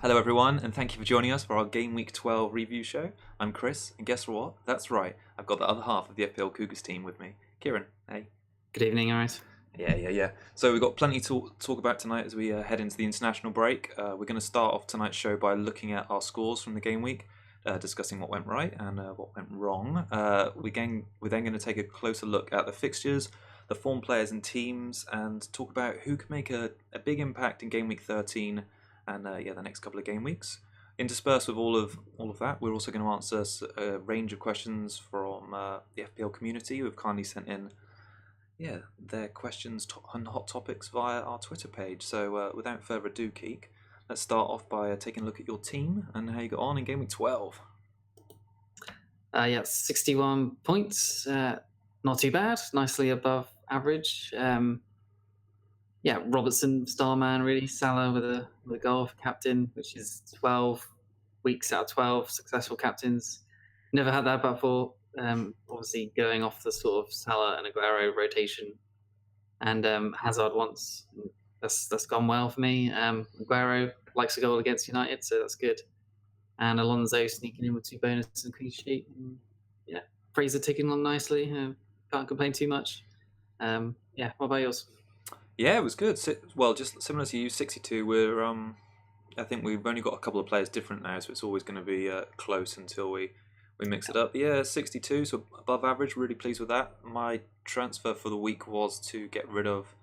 Hello everyone, and thank you for joining us for our Game Week 12 review show. I'm Chris, and guess what? That's right, I've got the other half of the FPL COUGARS team with me. Kieran, hey. Good evening, guys. Yeah. So we've got plenty to talk about tonight as we head into the international break. We're going to start off tonight's show by looking at our scores from the game week, discussing what went right and what went wrong. We're then going to take a closer look at the fixtures, the form players and teams, and talk about who can make a big impact in game week 13 and the next couple of game weeks. Interspersed with all of that, we're also going to answer a range of questions from the FPL community who've kindly sent in their questions and hot topics via our Twitter page. So without further ado, Keek, let's start off by taking a look at your team and how you got on in game week 12. 61 points. Not too bad. Nicely above average. Robertson, star man, really. Salah with a goal for captain, which is 12 weeks out of 12 successful captains. Never had that before. Obviously, going off the sort of Salah and Aguero rotation, and Hazard once. That's gone well for me. Aguero likes a goal against United, so that's good. And Alonso sneaking in with 2 bonuses and clean sheet. And, Fraser ticking on nicely. Can't complain too much. What about yours? Yeah, it was good. Well, just similar to you, 62. We're I think we've only got a couple of players different now, so it's always going to be close until we mix it up. But yeah, 62, so above average. Really pleased with that. My transfer for the week was to get rid of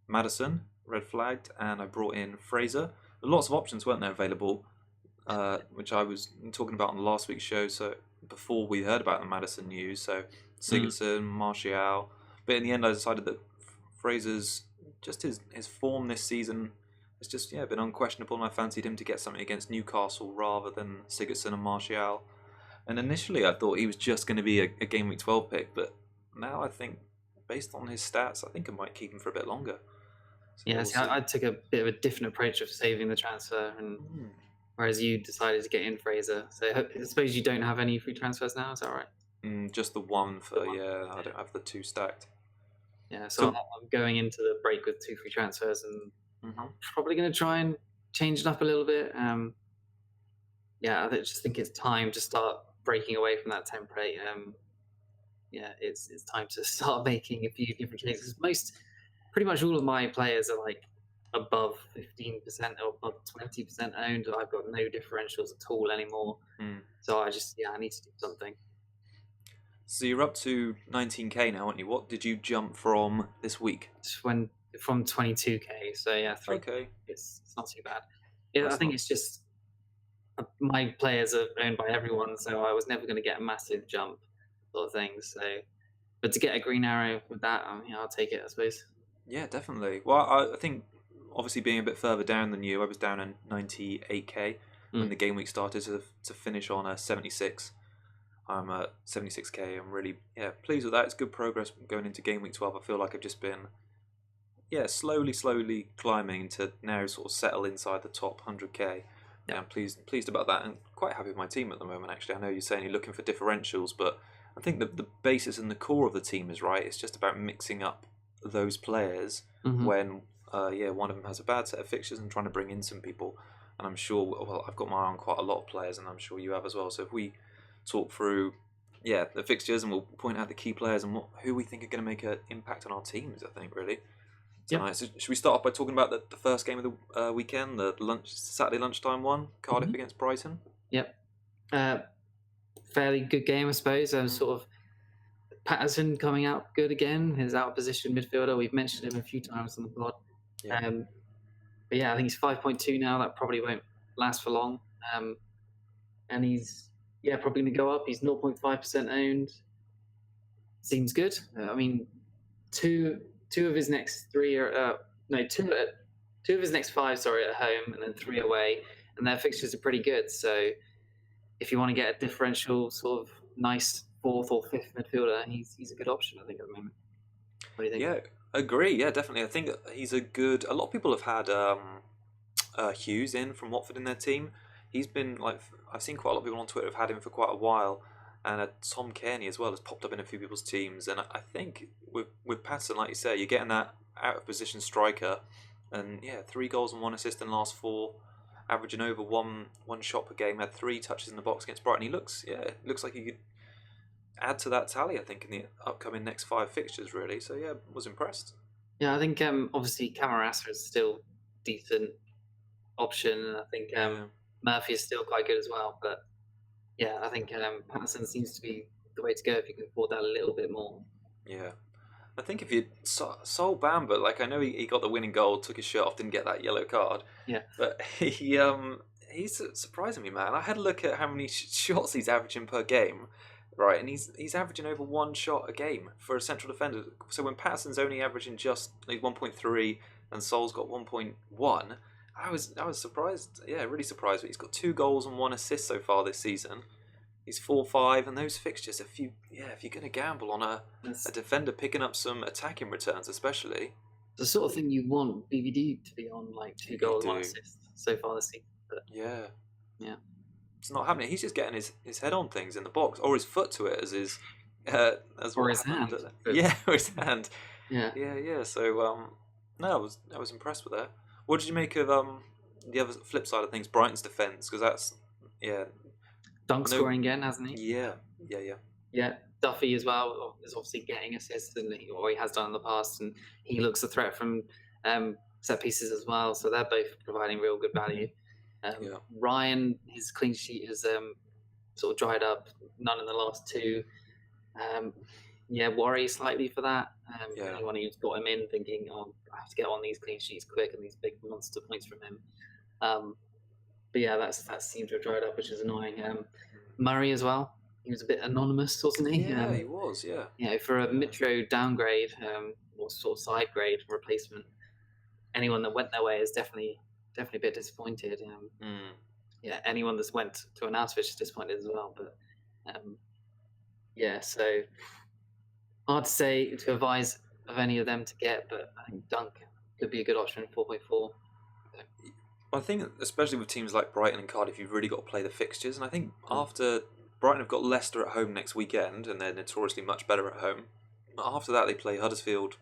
Maddison, red flagged, and I brought in Fraser. Lots of options weren't there available, which I was talking about on last week's show. So before we heard about the Maddison news, so Sigurdsson, Martial. But in the end, I decided that Fraser's just his form this season has just been unquestionable, and I fancied him to get something against Newcastle rather than Sigurdsson and Martial. And initially I thought he was just going to be a game week 12 pick, but now I think, based on his stats, I think I might keep him for a bit longer. So I took a bit of a different approach of saving the transfer, and whereas you decided to get in Fraser. So I suppose you don't have any free transfers now, is that right? Just the one for I don't have the 2 stacked. Yeah, so I'm going into the break with 2 free transfers, and I'm probably going to try and change it up a little bit. I just think it's time to start breaking away from that template. It's time to start making a few different changes. Pretty much all of my players are like above 15% or above 20% owned. I've got no differentials at all anymore. So I need to do something. So you're up to 19k now, aren't you? What did you jump from this week? From 22k. So yeah, 3. Okay. It's not too bad. I think it's just my players are owned by everyone, so I was never going to get a massive jump, sort of thing. So, but to get a green arrow with that, I'll take it, I suppose. Yeah, definitely. Well, I think obviously being a bit further down than you, I was down at 98k when the game week started to finish on a 76. I'm at 76k. I'm really pleased with that. It's good progress going into game week 12. I feel like I've just been slowly climbing to now sort of settle inside the top 100k. Yeah, I'm pleased about that, and quite happy with my team at the moment. Actually, I know you're saying you're looking for differentials, but I think the basis and the core of the team is right. It's just about mixing up those players when one of them has a bad set of fixtures and trying to bring in some people. And I'm sure, I've got my eye on quite a lot of players, and I'm sure you have as well. So if we talk through the fixtures, and we'll point out the key players and who we think are going to make an impact on our teams, I think, really. Tonight. So should we start off by talking about the first game of the weekend, the Saturday lunchtime one, Cardiff against Brighton? Yep. Fairly good game, I suppose. Sort of Patterson coming out good again. His out of position midfielder. We've mentioned him a few times on the pod. I think he's 5.2 now. That probably won't last for long. And he's probably going to go up. He's 0.5% owned. Seems good. Two of his next 3 are two of his next 5 at home, and then 3 away, and their fixtures are pretty good. So if you want to get a differential sort of nice 4th or 5th midfielder, he's a good option, I think, at the moment. What do you think? Yeah, agree. Yeah, definitely. I think he's a lot of people have had Hughes in from Watford in their team. He's been I've seen quite a lot of people on Twitter have had him for quite a while. And Tom Kearney as well has popped up in a few people's teams. And I think with Patterson, like you say, you're getting that out-of-position striker. And 3 goals and 1 assist in the last 4. averaging over one shot per game. Had 3 touches in the box against Brighton. He looks like he could add to that tally, I think, in the upcoming next 5 fixtures, really. So, yeah, was impressed. Yeah, I think obviously Camarasa is still decent option, and I think Murphy is still quite good as well. But yeah, I think Patterson seems to be the way to go if you can afford that a little bit more. Yeah. I think if you sold Bamba, like, I know he got the winning goal, took his shirt off, didn't get that yellow card. Yeah. But he's surprising me, man. I had a look at how many shots he's averaging per game, right? And he's averaging over 1 shot a game for a central defender. So when Patterson's only averaging just like 1.3 and Sol's got 1.1, I was surprised. Yeah, really surprised. But he's got 2 goals and 1 assist so far this season. He's 4-5, and those fixtures. If you're gonna gamble on a defender picking up some attacking returns, especially the sort of thing you want BVD to be on, like 2 goals, 1 assist so far this season. But yeah, it's not happening. He's just getting his head on things in the box, or his foot to it, as his or his hand. Yeah, or his hand. Yeah. So no, I was impressed with that. What did you make of the other flip side of things, Brighton's defence? Because that's Dunk scoring again, hasn't he? Yeah. Yeah, Duffy as well is obviously getting assists, and he has done in the past, and he looks a threat from set pieces as well. So they're both providing real good value. Ryan, his clean sheet has sort of dried up. None in the last 2. Worry slightly for that. Anyone who's got him in thinking, I have to get on these clean sheets quick and these big monster points from him. But yeah, that seemed to have dried up, which is annoying. Murray as well. He was a bit anonymous, wasn't he? Yeah, he was. Yeah. For a Mitro downgrade or sort of side grade replacement, anyone that went their way is definitely a bit disappointed. Anyone that's went to an Auschwitz is disappointed as well. But so hard to say to advise of any of them to get, but I think Dunk could be a good option. 4.4. I think, especially with teams like Brighton and Cardiff, you've really got to play the fixtures. And I think after Brighton have got Leicester at home next weekend, and they're notoriously much better at home. After that, they play Huddersfield,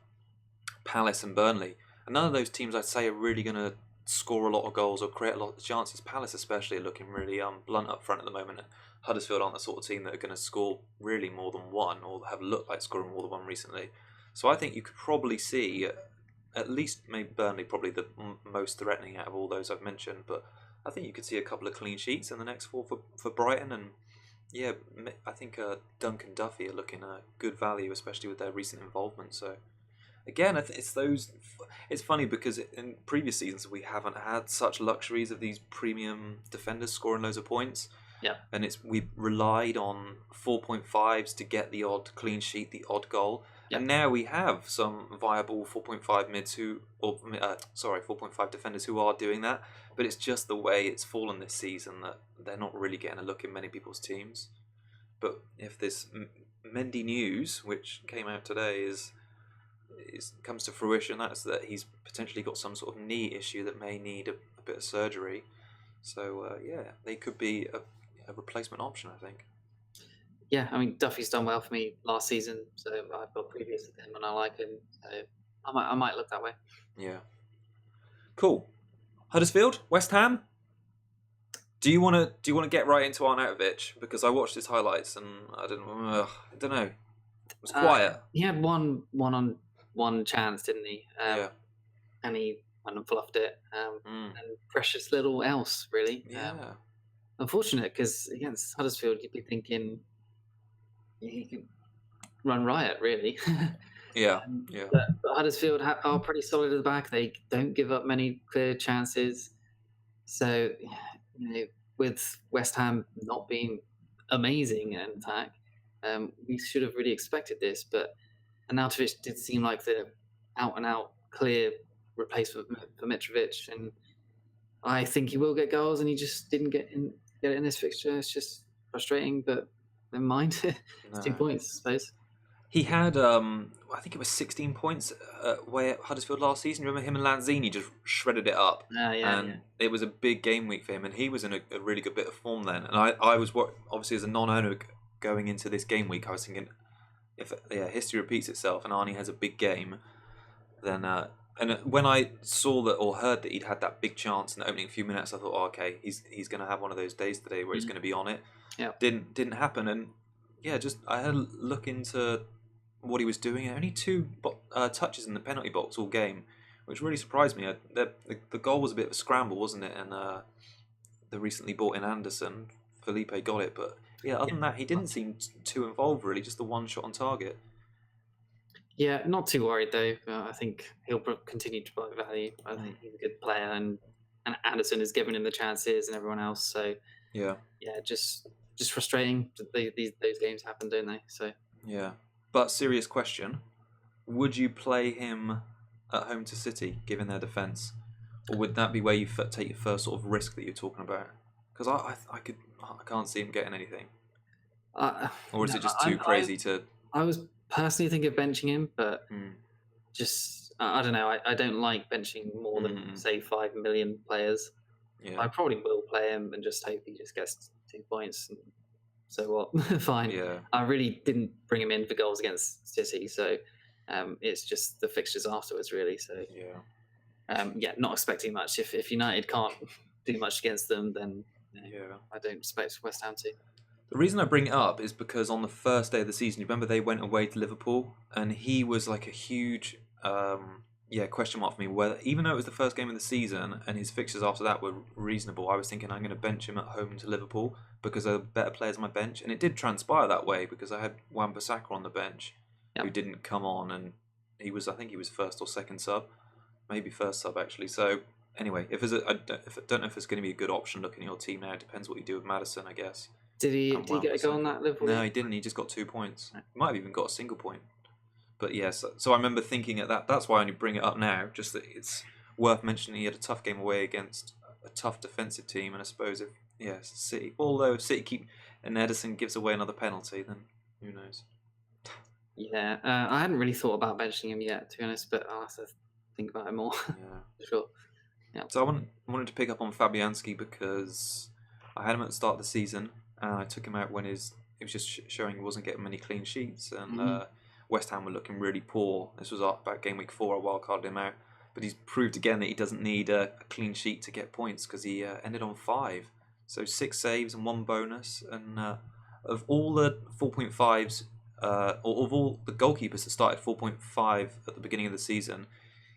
Palace, and Burnley. And none of those teams, I'd say, are really going to score a lot of goals or create a lot of chances. Palace, especially, are looking really blunt up front at the moment. Huddersfield aren't the sort of team that are going to score really more than 1, or have looked like scoring more than 1 recently. So I think you could probably see, at least maybe Burnley, probably the most threatening out of all those I've mentioned, but I think you could see a couple of clean sheets in the next 4 for Brighton, and I think Dunk and Duffy are looking at good value, especially with their recent involvement. So again, it's funny because in previous seasons we haven't had such luxuries of these premium defenders scoring loads of points. Yeah, and we relied on 4.5s to get the odd clean sheet, the odd goal. Yep. And now we have some viable 4.5 mids 4.5 defenders who are doing that. But it's just the way it's fallen this season that they're not really getting a look in many people's teams. But if this Mendy news, which came out today, comes to fruition, that's that he's potentially got some sort of knee issue that may need a bit of surgery. So they could be a replacement option, I think. Yeah, I mean, Duffy's done well for me last season, so I've got previous with him and I like him. So I might look that way. Yeah. Cool. Huddersfield, West Ham. Do you want to get right into Arnautovic? Because I watched his highlights and I don't know. It was quiet. He had one chance, didn't he? And he went and fluffed it. And precious little else, really. Yeah. Unfortunate, because against Huddersfield, you'd be thinking he could run riot, really. Yeah. But Huddersfield are pretty solid at the back. They don't give up many clear chances. So, with West Ham not being amazing in attack, we should have really expected this. But Arnautovic did seem like the out-and-out clear replacement for Mitrovic, and I think he will get goals, and he just didn't get it in this fixture. It's just frustrating, but never mind. It's 2 points, I suppose. He had, I think it was 16 points away at Huddersfield last season. Remember him and Lanzini just shredded it up. It was a big game week for him, and he was in a really good bit of form then. And I was, obviously, as a non-owner going into this game week, I was thinking, if history repeats itself and Arnie has a big game, then And when I saw that or heard that he'd had that big chance in the opening few minutes, I thought, oh, okay, he's going to have one of those days today where he's going to be on it. Yeah. Didn't happen, and yeah, just I had a look into what he was doing. Only 2 touches in the penalty box all game, which really surprised me. The goal was a bit of a scramble, wasn't it? And the recently bought in Anderson, Felipe got it, but yeah, other than that, he didn't seem too involved really. Just the one shot on target. Yeah, not too worried though. I think he'll continue to provide value. I think he's a good player, and Anderson has given him the chances, and everyone else. So yeah, just frustrating. Those games happen, don't they? So yeah. But serious question: would you play him at home to City, given their defence, or would that be where you take your first sort of risk that you're talking about? Because I can't see him getting anything. Or is it just too crazy to? I was personally thinking of benching him, but just I don't know. I don't like benching more than say 5 million players. Yeah. I probably will play him and just hope he just gets 2 points. And so what? Fine. Yeah. I really didn't bring him in for goals against City, so it's just the fixtures afterwards, really. So not expecting much. If United can't do much against them, then I don't expect West Ham to. The reason I bring it up is because on the first day of the season, you remember they went away to Liverpool, and he was like a huge question mark for me. Whether, even though it was the first game of the season and his fixtures after that were reasonable, I was thinking I'm going to bench him at home to Liverpool because there are better players on my bench, and it did transpire that way because I had Wan-Bissaka on the bench who didn't come on, and I think he was first or second sub, maybe first sub actually. So anyway, I don't know if it's going to be a good option looking at your team now. It depends what you do with Maddison, I guess. Did he get a goal on that Liverpool? No, he didn't. He just got 2 points. He might have even got a single point. But yes, so I remember thinking at that. That's why I only bring it up now. Just that it's worth mentioning. He had a tough game away against a tough defensive team, and I suppose if City. Although if City keep and Ederson gives away another penalty, then who knows? Yeah, I hadn't really thought about benching him yet, to be honest. But I'll have to think about it more. Yeah, for sure. Yeah. So I wanted to pick up on Fabianski because I had him at the start of the season. I took him out when he was just showing he wasn't getting many clean sheets, and West Ham were looking really poor. This was about game week 4. I wildcarded him out, but he's proved again that he doesn't need a clean sheet to get points because he ended on 5, so 6 saves and 1 bonus. And of all the 4.5s, or of all the goalkeepers that started 4.5 at the beginning of the season,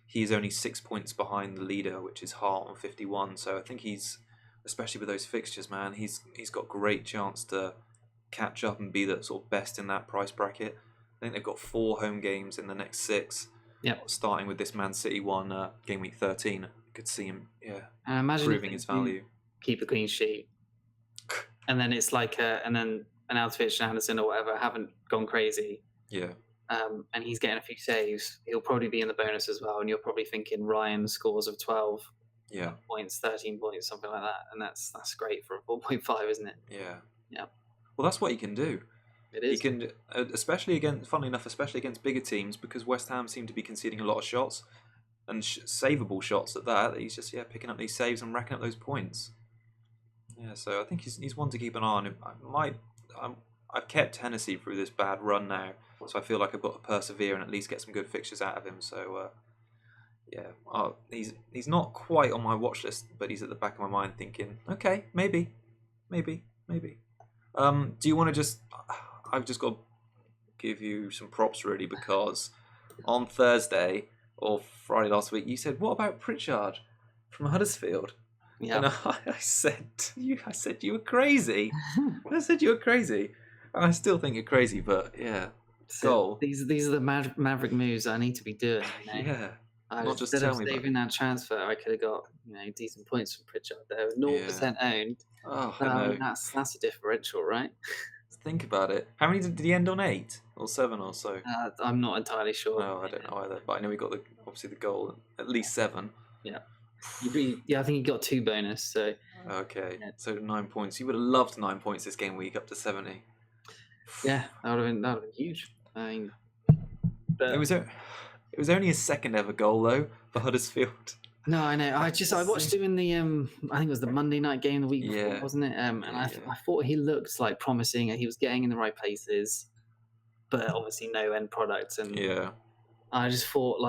he's only 6 points behind the leader, which is Hart on 51. So I think he's, especially with those fixtures, man, he's got great chance to catch up and be the sort of best in that price bracket. I think they've got 4 home games in the next 6. Starting with this Man City one, game week 13. I could see him, proving his value. Keep a clean sheet, and then it's like and then Arnautovic and Anderson or whatever haven't gone crazy. Yeah. And he's getting a few saves. He'll probably be in the bonus as well, and you're probably thinking Ryan scores of 12. Points, 13 points, something like that, and that's great for a 4.5, isn't it? Yeah. Well, that's what he can do. It is. He can, funnily enough, especially against bigger teams, because West Ham seem to be conceding a lot of shots and savable shots at that. He's just picking up these saves and racking up those points. Yeah, so I think he's one to keep an eye on. I've kept Hennessy through this bad run now, so I feel like I've got to persevere and at least get some good fixtures out of him. So. He's not quite on my watch list, but he's at the back of my mind thinking, okay, maybe. Do you want to just... I've just got to give you some props, really, because on Thursday or Friday last week, you said, what about Pritchard from Huddersfield? Yeah. And I said you were crazy. I said you were crazy. And I still think you're crazy, but yeah. So these are the maverick moves I need to be doing. Yeah. Instead of saving that transfer, I could have got decent points from Pritchard. They're 0% owned. That's a differential, right? Think about it. How many did he end on? 8 or 7 or so? I'm not entirely sure. No, I don't know either. But I know he got obviously the goal, at least 7. Yeah. I think he got 2 bonus. So okay, so 9 points. You would have loved 9 points this game week up to 70. Yeah, that would have been huge. I mean, it was only his second ever goal though for Huddersfield. No, I know. I watched him in the I think it was the Monday night game the week before, wasn't it? And I thought he looked like promising, and he was getting in the right places, but obviously no end product. And I just thought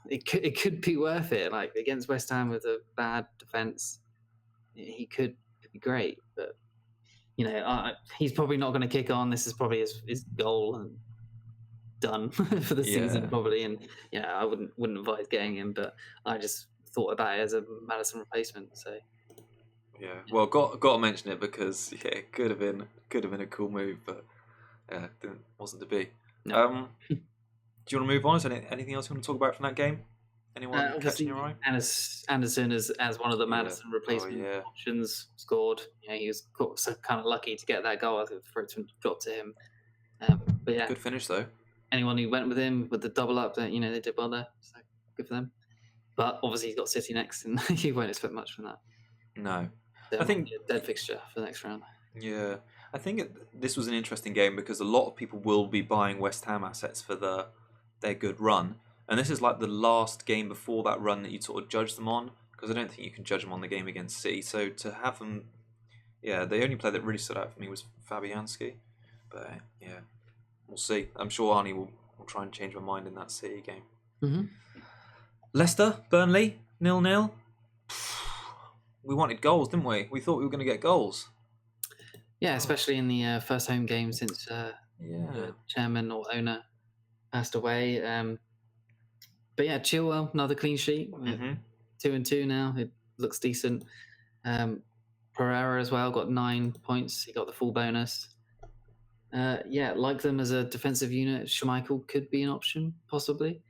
it could be worth it. Like against West Ham with a bad defense, he could be great. But he's probably not going to kick on. This is probably his goal and done for the season probably. And I wouldn't advise getting him, but I just thought about it as a Maddison replacement. So well, got to mention it because it could have been a cool move, but wasn't to be. No. Do you want to move on? Is there anything else you want to talk about from that game? Anyone catching your eye? Anderson as one of the Maddison replacement options scored. He was kind of lucky to get that goal for it to drop to him. But yeah, good finish though. Anyone who went with him with the double up, they did well there. So good for them. But obviously he's got City next, and you won't expect much from that. No, I think a dead fixture for the next round. Yeah, I think this was an interesting game because a lot of people will be buying West Ham assets for their good run. And this is like the last game before that run that you sort of judge them on, because I don't think you can judge them on the game against City. So to have them, the only player that really stood out for me was Fabianski. But we'll see. I'm sure Arnie will try and change my mind in that City game. Mm-hmm. Leicester, Burnley, 0-0. We wanted goals, didn't we? We thought we were going to get goals. Yeah, especially in the first home game since the chairman or owner passed away. But yeah, Chilwell, another clean sheet. 2-2 now. It looks decent. Pereira as well got 9 points. He got the full bonus. Like them as a defensive unit. Schmeichel could be an option, possibly.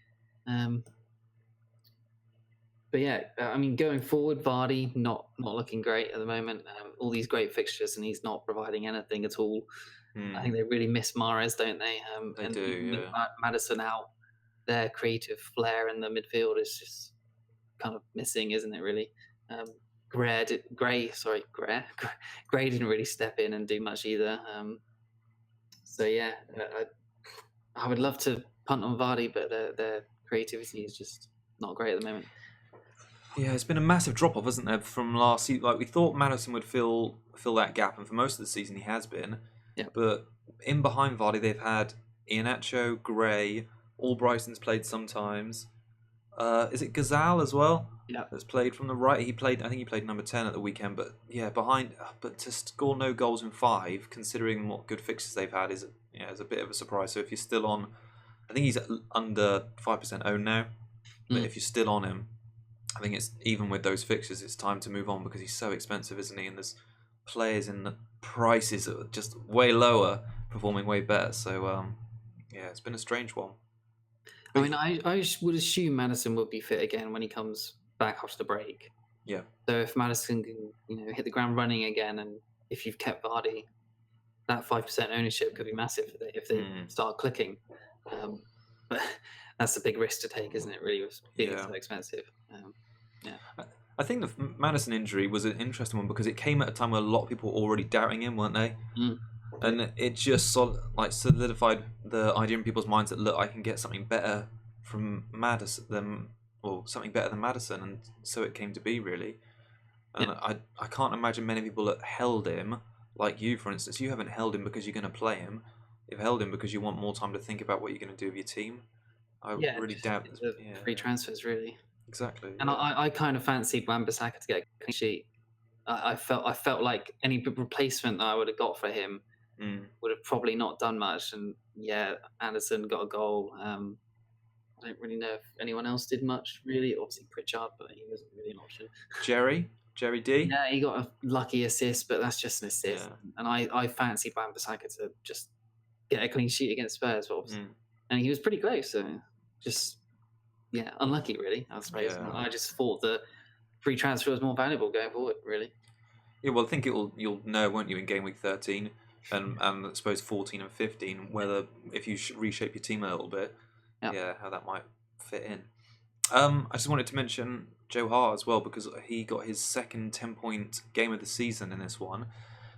But yeah, I mean, going forward, Vardy not looking great at the moment. All these great fixtures, and he's not providing anything at all. I think they really miss Mahrez, don't they? They do, yeah. Maddison out, their creative flair in the midfield is just kind of missing, isn't it? Really. Gray didn't really step in and do much either. I would love to punt on Vardy, but their creativity is just not great at the moment. Yeah, it's been a massive drop-off, hasn't there, from last season? Like, we thought Maddison would fill that gap, and for most of the season he has been. Yeah. But in behind Vardy, they've had Iheanacho, Gray, Albrighton's played sometimes. Is it Gazal as well? Yeah. That's played from the right. I think he played number 10 at the weekend. But yeah, but to score no goals in 5, considering what good fixtures they've had, is a bit of a surprise. So if you're still on, I think he's under 5% owned now. But if you're still on him, I think it's even with those fixtures, it's time to move on because he's so expensive, isn't he? And there's players in the prices that are just way lower, performing way better. So it's been a strange one. I mean, I would assume Maddison will be fit again when he comes back after the break. Yeah. So if Maddison can, hit the ground running again, and if you've kept Vardy, that 5% ownership could be massive if they start clicking. But that's a big risk to take, isn't it? Really, with being so expensive. I think the Maddison injury was an interesting one because it came at a time where a lot of people were already doubting him, weren't they? And it just solidified the idea in people's minds that, look, I can get something better from Maddison something better than Maddison, and so it came to be, really. And I can't imagine many people that held him, like you, for instance. You haven't held him because you're going to play him. You've held him because you want more time to think about what you're going to do with your team. I really doubt the free transfers, really. Exactly. And I kind of fancied Wan-Bissaka to get a clean sheet. I felt like any replacement that I would have got for him would have probably not done much. And Anderson got a goal. I don't really know if anyone else did much, really. Obviously Pritchard, but he wasn't really an option. Jerry D? Yeah, he got a lucky assist, but that's just an assist. Yeah. And I fancied Wan-Bissaka to just get a clean sheet against Spurs, and he was pretty close. So just unlucky, really, I suppose. Yeah. I just thought that free transfer was more valuable going forward, really. Yeah, well, I think you'll know, won't you, in game week 13 and I suppose 14 and 15, whether if you reshape your team a little bit, how that might fit in. I just wanted to mention Joe Hart as well because he got his second 10-point game of the season in this one.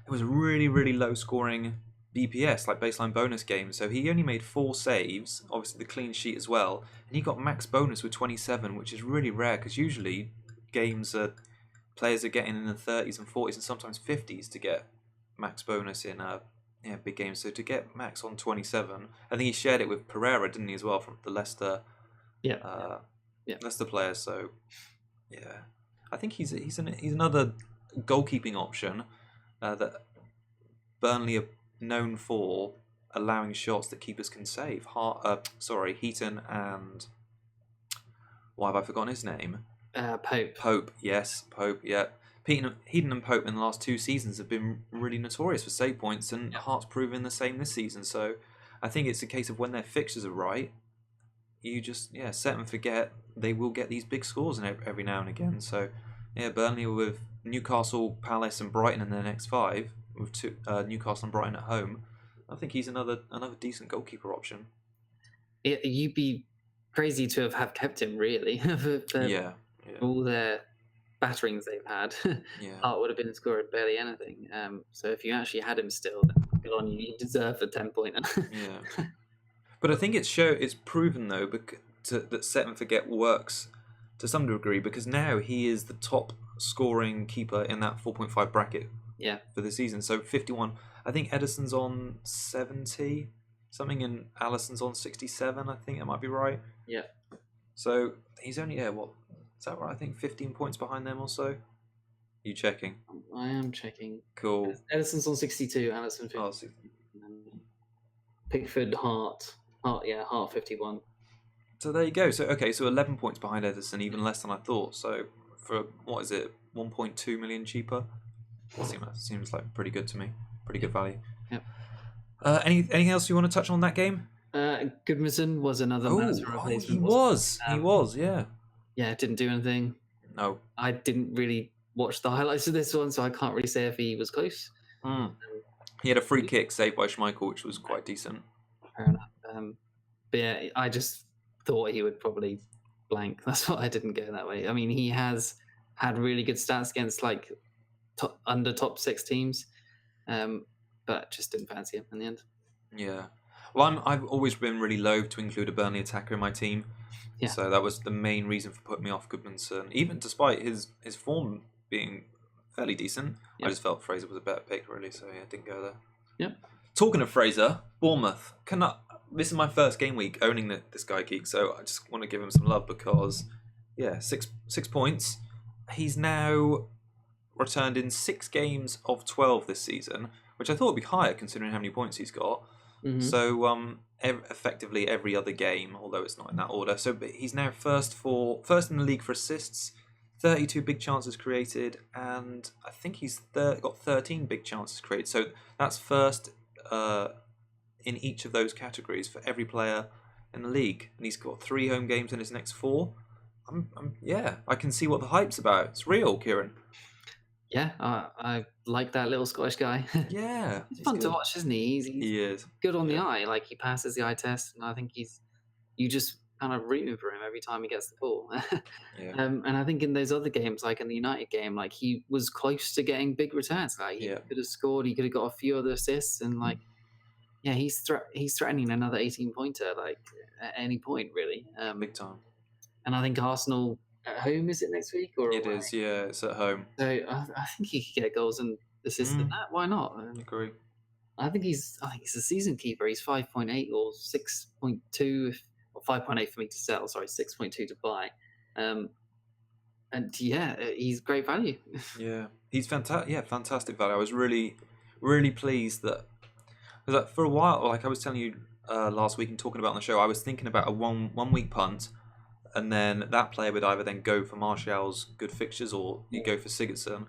It was a really, really low-scoring BPS, like baseline bonus game. So he only made 4 saves, obviously the clean sheet as well, and he got max bonus with 27, which is really rare because usually players are getting in the 30s and 40s and sometimes 50s to get max bonus in big games. So to get max on 27, I think he shared it with Pereira, didn't he, as well, from the Leicester That's the player. So yeah, I think he's another goalkeeping option that Burnley are known for allowing shots that keepers can save. Heaton and why have I forgotten his name? Pope. Pope, yes, Pope, yeah. Heaton and Pope in the last 2 seasons have been really notorious for save points, and Hart's proving the same this season. So I think it's a case of when their fixtures are right, you just set and forget. They will get these big scores every now and again. So yeah, Burnley with Newcastle, Palace, and Brighton in their next 5, with Newcastle and Brighton at home. I think he's another decent goalkeeper option. You'd be crazy to have kept him, really. Yeah. All their batterings they've had, Hart would have been scoring barely anything. So if you actually had him still, then good on you. You deserve a 10-pointer. Yeah. But I think it's proven though that set and forget works to some degree, because now he is the top scoring keeper in that 4.5 bracket. Yeah. For the season, so 51. I think Edison's on 70 something, and Allison's on 67. I think that might be right. Yeah. So he's only what is that right? I think 15 points behind them or so. You checking? I am checking. Cool. Edison's on 62. Allison 50. Pickford, Hart 51. So there you go. So 11 points behind Edison, even less than I thought. So for what is it, 1.2 million cheaper? Seems like pretty good to me. Pretty good value. Yep. Anything else you want to touch on that game? Goodmanson was another replacement. He was. Yeah. Yeah, didn't do anything. No. I didn't really watch the highlights of this one, so I can't really say if he was close. He had a free kick saved by Schmeichel, which was quite decent. Fair enough. But yeah, I just thought he would probably blank. That's why I didn't go that way. I mean, he has had really good stats against like under top 6 teams, but just didn't fancy him in the end. Yeah. Well, I've always been really loath to include a Burnley attacker in my team. Yeah. So that was the main reason for putting me off Goodmanson, even despite his form being fairly decent. Yep. I just felt Fraser was a better pick, really, so yeah, didn't go there. Yep. Talking of Fraser, Bournemouth. This is my first game week owning this guy Geek, so I just want to give him some love because, 6 points. He's now returned in 6 games of 12 this season, which I thought would be higher considering how many points he's got. Mm-hmm. So effectively every other game, although it's not in that order. So he's now first in the league for assists, 32 big chances created, and I think he's got 13 big chances created. So that's first in each of those categories for every player in the league, and he's got 3 home games in his next 4. I can see what the hype's about. It's real, Kieran. Yeah, I like that little Scottish guy. Yeah. It's fun to watch, isn't he? He is. Good on the eye. Like, he passes the eye test, and I think you just kind of rooting for him every time he gets the ball. And I think in those other games, like in the United game, like he was close to getting big returns. Like he could have scored, he could have got a few other assists, and like, he's threatening another 18-pointer like at any point, really. Big time. And I think Arsenal at home, is it next week or it is? Yeah, it's at home. So I think he could get goals and assists in that. Why not? I agree. I think he's a season keeper. He's 5.8 or 6.2, or 5.8 for me to sell. Sorry, 6.2 to buy. And he's great value. Yeah, he's fantastic. Yeah, fantastic value. I was really, really pleased that because for a while, like I was telling you last week and talking about on the show, I was thinking about a one week punt. And then that player would either then go for Martial's good fixtures or you go for Sigurdsson.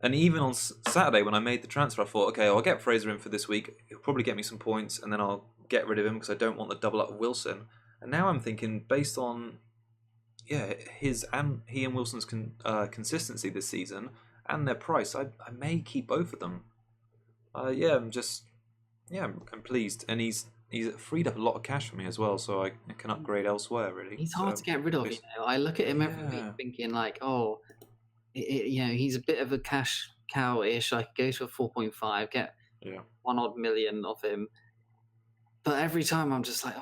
And even on Saturday when I made the transfer, I thought, okay, I'll get Fraser in for this week. He'll probably get me some points and then I'll get rid of him because I don't want the double up of Wilson. And now I'm thinking, based on he and Wilson's consistency this season and their price, I may keep both of them. I'm pleased. And he's freed up a lot of cash for me as well, so I can upgrade elsewhere, really. He's hard to get rid of, I look at him every week thinking, like, he's a bit of a cash cow-ish. I could go to a 4.5, get 1 odd million of him. But every time I'm just like,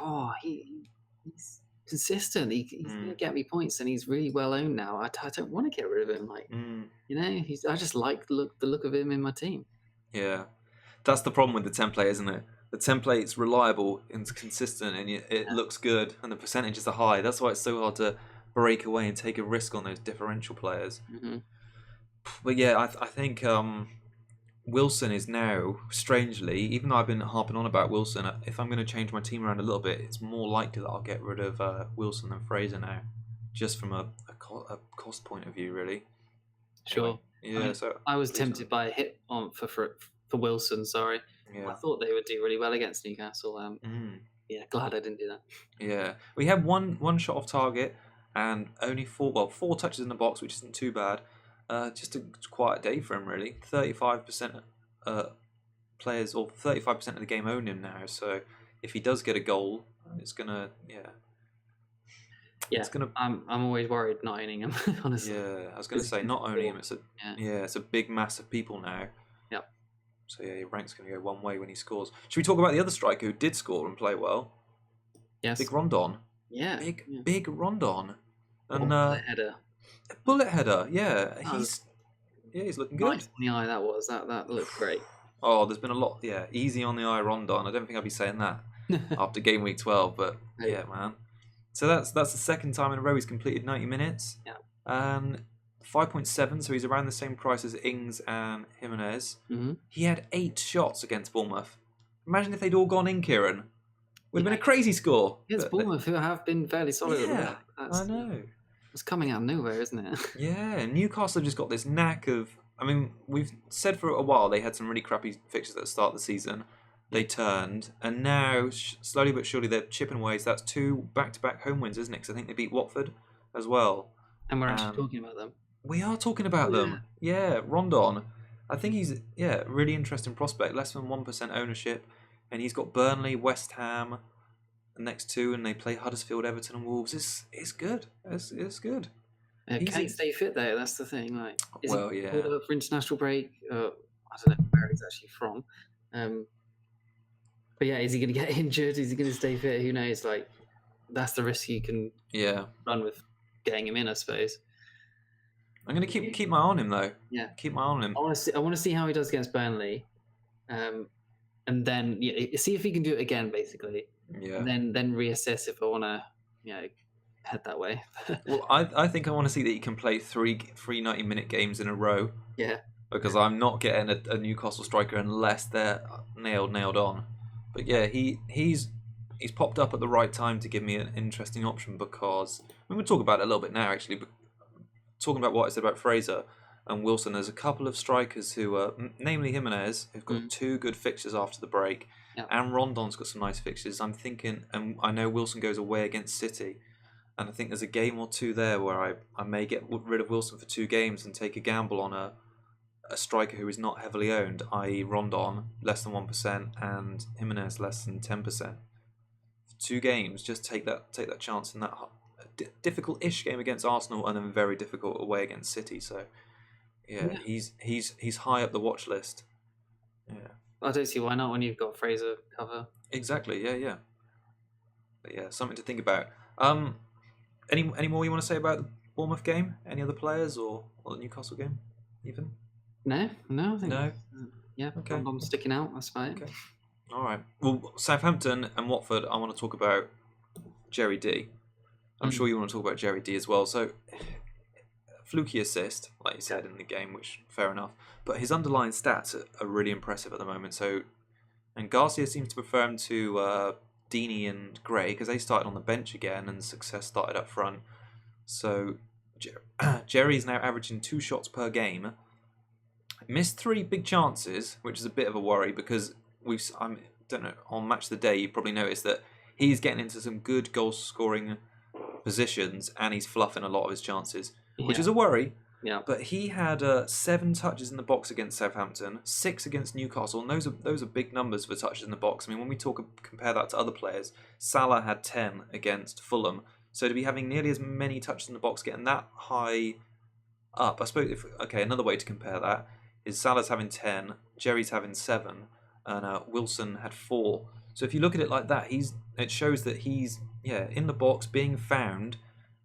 he's consistent. He's going to get me points, and he's really well owned now. I don't want to get rid of him. Like, I just like the look of him in my team. Yeah. That's the problem with the template, isn't it? The template's reliable and consistent, and it looks good, and the percentages are high. That's why it's so hard to break away and take a risk on those differential players. Mm-hmm. But yeah, I think Wilson is now, strangely, even though I've been harping on about Wilson, if I'm going to change my team around a little bit, it's more likely that I'll get rid of Wilson than Fraser now, just from a cost point of view, really. Sure. Anyway, yeah, so I was tempted by a hit on for Wilson. Sorry, yeah. I thought they would do really well against Newcastle. Yeah, glad I didn't do that. Yeah, we had one shot off target and only four touches in the box, which isn't too bad. Just a quiet day for him, really. 35% players, or 35% of the game own him now. So if he does get a goal, it's gonna It's gonna. I'm always worried not owning him. Honestly. Yeah, I was gonna say not owning him. It's a big mass of people now. Yep. So yeah, your rank's gonna go one way when he scores. Should we talk about the other striker who did score and play well? Yes. Big Rondon. Yeah. Big Rondon. And header. A bullet header. Yeah, he's looking good. Nice on the eye. That looked great. Oh, there's been a lot. Yeah, easy on the eye, Rondon. I don't think I'd be saying that after game week 12, but yeah, man. So that's the second time in a row he's completed 90 minutes. Yeah. And 5.7, so he's around the same price as Ings and Jimenez. Mm-hmm. He had 8 shots against Bournemouth. Imagine if they'd all gone in, Kieran. Would have been a crazy score. It's Bournemouth who have been fairly solid. Yeah, I know. It's coming out of nowhere, isn't it? Yeah, Newcastle have just got this knack of... I mean, we've said for a while they had some really crappy fixtures at the start of the season. They turned, and now, slowly but surely, they're chipping away. So that's 2 back-to-back home wins, isn't it? Because I think they beat Watford as well. And we're actually talking about them. We are talking about them. Yeah, Rondon. I think he's, a really interesting prospect. Less than 1% ownership. And he's got Burnley, West Ham, the next 2, and they play Huddersfield, Everton and Wolves. It's good. It's good. Can he stay fit, though? That's the thing. Like, is he called up for international break? I don't know where he's actually from. But yeah, is he going to get injured? Is he going to stay fit? Who knows? Like, that's the risk you can run with getting him in, I suppose. I'm going to keep my eye on him, though. Yeah, keep my eye on him. I want to see how he does against Burnley, and then see if he can do it again, basically. Yeah. And then reassess if I want to, head that way. Well, I think I want to see that he can play three 90-minute games in a row. Yeah. Because I'm not getting a Newcastle striker unless they're nailed on. But yeah, he's popped up at the right time to give me an interesting option because we'll talk about it a little bit now. Actually, but talking about what I said about Fraser and Wilson, there's a couple of strikers who, namely Jimenez, who've got 2 good fixtures after the break, and Rondon's got some nice fixtures. I'm thinking, and I know Wilson goes away against City, and I think there's a game or 2 there where I may get rid of Wilson for 2 games and take a gamble on a striker who is not heavily owned, i.e. Rondon, less than 1%, and Jimenez, less than 10%. 2 games, just take that chance in that difficult-ish game against Arsenal and then very difficult away against City. So, yeah. he's high up the watch list. Yeah, I don't see why not when you've got Fraser cover. Exactly. Yeah. But yeah, something to think about. Any more you want to say about the Bournemouth game? Any other players or the Newcastle game, even? No, I think no. Yeah, okay. I'm sticking out. That's fine. Okay. All right. Well, Southampton and Watford. I want to talk about Jerry D. I'm sure you want to talk about Jerry D as well. So, fluky assist, like you said in the game, which fair enough. But his underlying stats are really impressive at the moment. So, and Garcia seems to prefer him to Deeney and Gray because they started on the bench again, and Success started up front. So, Jerry's now averaging 2 shots per game. Missed 3 big chances, which is a bit of a worry because I don't know, on Match of the Day you probably noticed that he's getting into some good goal scoring positions and he's fluffing a lot of his chances, which is a worry. Yeah. But he had 7 touches in the box against Southampton, 6 against Newcastle, and those are big numbers for touches in the box. I mean, when we compare that to other players, Salah had 10 against Fulham, so to be having nearly as many touches in the box, getting that high up, I suppose. Another way to compare that is Salah's having 10, Jerry's having 7, and Wilson had 4. So if you look at it like that, it shows that he's in the box being found,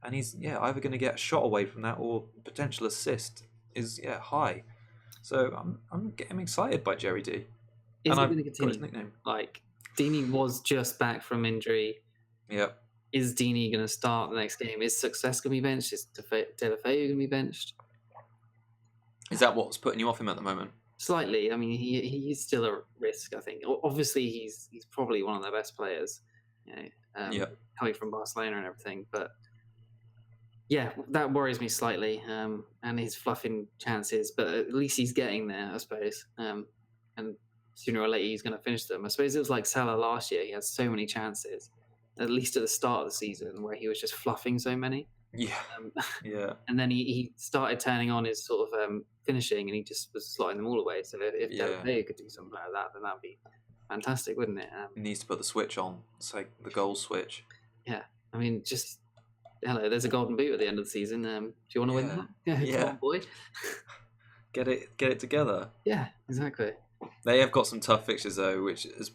and he's either going to get a shot away from that or potential assist is high. So I'm getting excited by Jerry D. Is he going to continue? Got his nickname. Like Deeney was just back from injury. Yep. is Deeney going to start the next game? Is Success going to be benched? Is Deulofeu going to be benched? Is that what's putting you off him at the moment? Slightly. I mean, he's still a risk, I think. Obviously, he's probably one of their best players, coming from Barcelona and everything. But yeah, that worries me slightly, and his fluffing chances. But at least he's getting there, I suppose. And sooner or later, he's going to finish them. I suppose it was like Salah last year. He had so many chances, at least at the start of the season, where he was just fluffing so many. Yeah. Yeah. And then he started turning on his sort of finishing, and he just was slotting them all away. So if Deulofeu could do something like that, then that'd be fantastic, wouldn't it? He needs to put the switch on. It's like the goal switch. Yeah. I mean, just hello. There's a golden boot at the end of the season. Do you want to win that? Yeah. Come on, boy. Get it together. Yeah, exactly. They have got some tough fixtures though, which is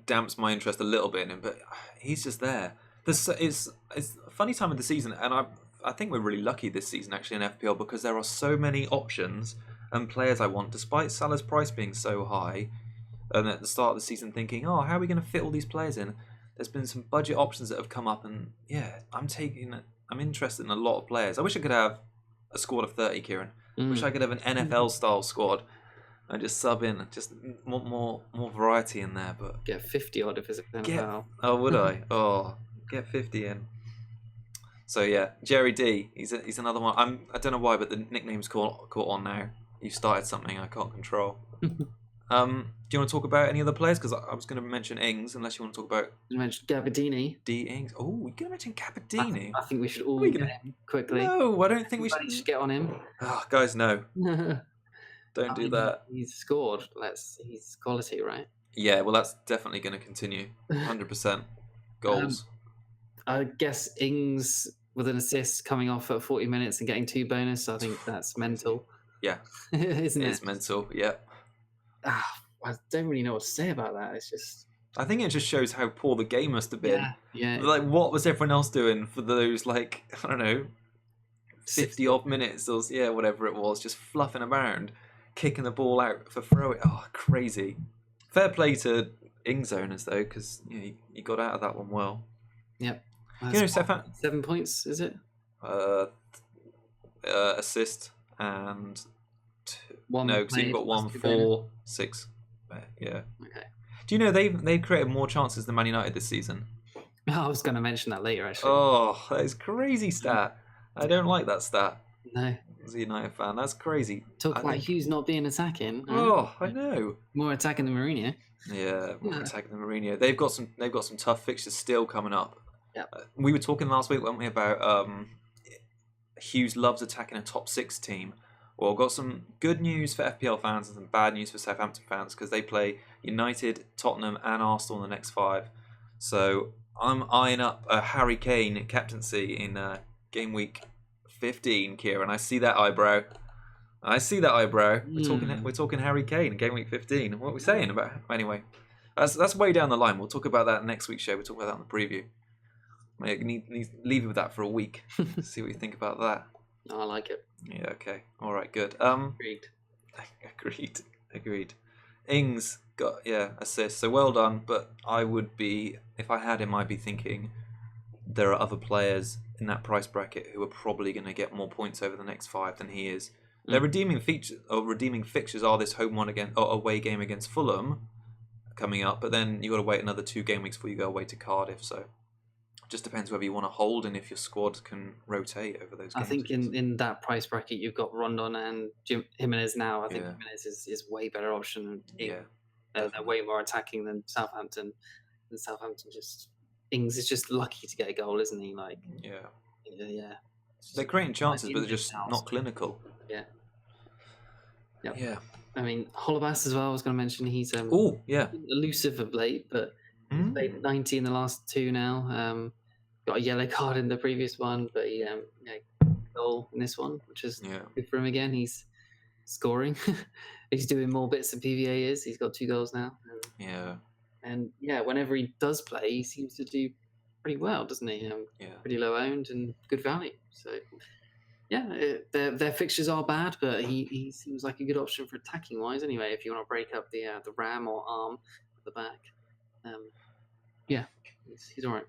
damps my interest a little bit in him. But he's just there. It's a funny time of the season, and I think we're really lucky this season actually in FPL because there are so many options and players I want, despite Salah's price being so high. And at the start of the season, thinking, how are we going to fit all these players in? There's been some budget options that have come up, and I'm interested in a lot of players. I wish I could have a squad of 30, Kieran. Wish I could have an NFL style squad. I just sub in, just more variety in there, but get 50 odd if it's an NFL. Would I? Get 50 in. So yeah, Jerry D. He's another one. I don't know why, but the nickname's caught on now. You've started something I can't control. Do you want to talk about any other players? Because I was going to mention Ings, unless you want to talk about. You mentioned Gabardini. D Ings. Oh, we're going to mention Gabardini. I think we should all get him quickly. No, I don't think we should get on him. Oh, guys, no. Don't do that. He's scored. He's quality, right? Yeah, well, that's definitely going to continue. 100% goals. I guess Ings with an assist coming off at 40 minutes and getting 2 bonus. I think that's mental. Yeah, isn't it? It's mental. Yeah. I don't really know what to say about that. It's just. I think it just shows how poor the game must have been. Yeah. Like, what was everyone else doing for those, like, I don't know, 50 odd minutes or whatever it was, just fluffing around, kicking the ball out for throw it. Oh, crazy. Fair play to Ings owners though, because you got out of that one well. Yep. 7 points, is it? Assist and 2. One. No, because you've got 1, 4, 6. Yeah. Okay. Do you know they've created more chances than Man United this season? I was going to mention that later, actually. Oh, that is crazy stat. I don't like that stat. No. As a United fan, that's crazy. Talk about Hughes not being attacking. Oh, I know. More attacking than Mourinho. Yeah, more attacking than Mourinho. They've got some tough fixtures still coming up. Yeah. We were talking last week, weren't we, about Hughes loves attacking a top 6 team. Well, I've got some good news for FPL fans and some bad news for Southampton fans because they play United, Tottenham, and Arsenal in the next 5. So I'm eyeing up a Harry Kane captaincy in game week 15, Kieran. I see that eyebrow. We're talking Harry Kane in game week 15. What are we saying about? Anyway, that's way down the line. We'll talk about that in next week's show. We'll talk about that in the preview. I need leave you with that for a week. See what you think about that. No, I like it. Yeah. Okay. All right. Good. Agreed. Ings got assist. So well done. But I would be, if I had him, I'd be thinking there are other players in that price bracket who are probably going to get more points over the next 5 than he is. Their redeeming fixtures are this away game against Fulham coming up, but then you got to wait another 2 game weeks before you go away to Cardiff. So it just depends whether you want to hold and if your squad can rotate over those games. I think in that price bracket you've got Rondon and Jimenez now. I think Jimenez is way better option. They're way more attacking than Southampton. And Southampton Ings is just lucky to get a goal, isn't he? Yeah. They're creating chances, but they're just not clinical. Yeah. Yep. Yeah. I mean, Holobas as well. I was going to mention he's elusive of late, but played 90 in the last 2 now. Got a yellow card in the previous one, but he goal in this one, which is good for him again. He's scoring. He's doing more bits than PVA is. He's got 2 goals now. And whenever he does play, he seems to do pretty well, doesn't he? Pretty low owned and good value. So, their fixtures are bad, but he seems like a good option for attacking wise. Anyway, if you want to break up the ram or arm at the back, he's all right.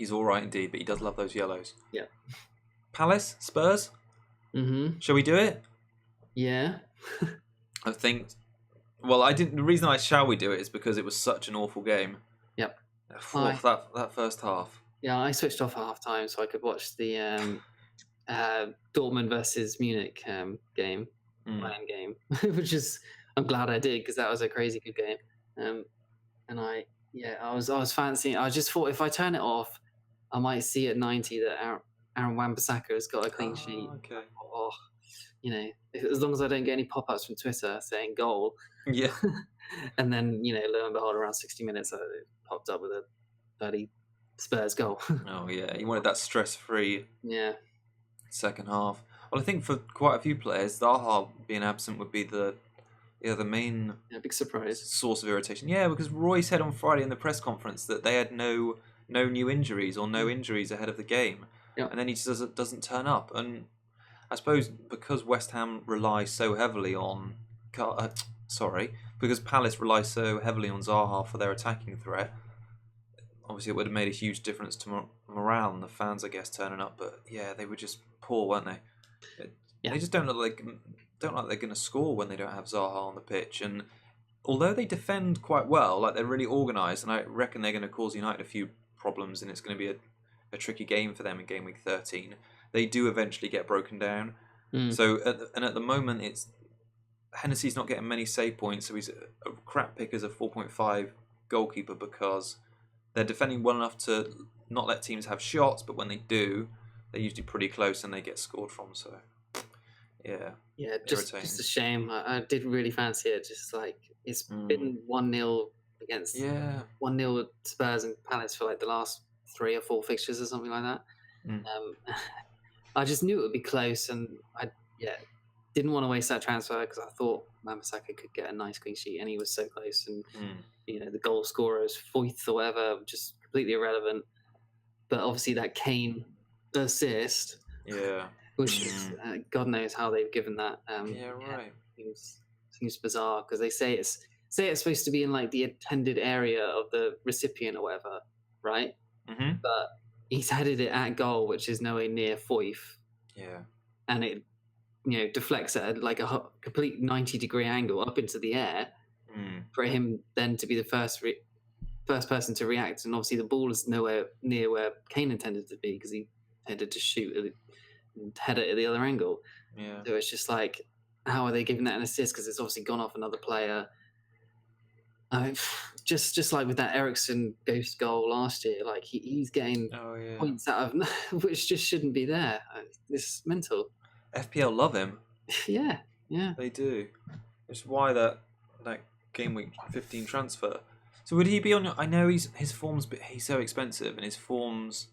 He's all right indeed, but he does love those yellows. Yeah. Palace, Spurs. Shall we do it? Yeah. I think. Well, I didn't. The reason I shall we do it is because it was such an awful game. Yep. That first half. Yeah, I switched off at half time so I could watch the Dortmund versus Munich game, Bayern game, which is I'm glad I did because that was a crazy good game. And I was fancying. I just thought if I turn it off, I might see at 90 that Aaron Wan-Bissaka has got a clean sheet. Okay. Oh, as long as I don't get any pop-ups from Twitter saying goal. Yeah. And then lo and behold, around 60 minutes, it popped up with a bloody Spurs goal. Oh yeah, you wanted that stress-free. Yeah. Second half. Well, I think for quite a few players, Zaha being absent would be the main big surprise source of irritation. Yeah, because Roy said on Friday in the press conference that they had no new injuries or no injuries ahead of the game, and then he just doesn't turn up. And I suppose because West Ham rely so heavily on, because Palace rely so heavily on Zaha for their attacking threat. Obviously, it would have made a huge difference to morale and the fans, I guess, turning up. But yeah, they were just poor, weren't they? They just don't look like they're going to score when they don't have Zaha on the pitch. And although they defend quite well, like they're really organised, and I reckon they're going to cause United a few problems, and it's going to be a tricky game for them in game week 13. They do eventually get broken down. So at the moment, it's Hennessy's not getting many save points, so he's a crap pick as a 4.5 goalkeeper because they're defending well enough to not let teams have shots, but when they do, they're usually pretty close and they get scored from. So, yeah, just a shame. I did really fancy it. Just like it's been 1-0 against 1-0 Spurs and Palace for like the last 3 or 4 fixtures or something like that. I just knew it would be close, and I didn't want to waste that transfer because I thought Wan-Bissaka could get a nice clean sheet, and he was so close. And the goal scorers, Foyth or whatever, just completely irrelevant. But obviously that Kane assist, which is God knows how they've given that. Right. Seems bizarre because they say it's supposed to be in like the intended area of the recipient or whatever, right? But he's headed it at goal, which is nowhere near Foyth. Yeah. And it deflects at like a complete 90-degree angle up into the air for him then to be the first person to react. And obviously the ball is nowhere near where Kane intended to be because he intended to shoot and head it at the other angle. Yeah. So it's just like, how are they giving that an assist? Because it's obviously gone off another player. I mean, just like with that Ericsson ghost goal last year, like he's getting points out of which just shouldn't be there. It's mental. FPL love him. Yeah. They do. It's why that game week 15 transfer. So would he be on your... I know his form's... He's so expensive and his form's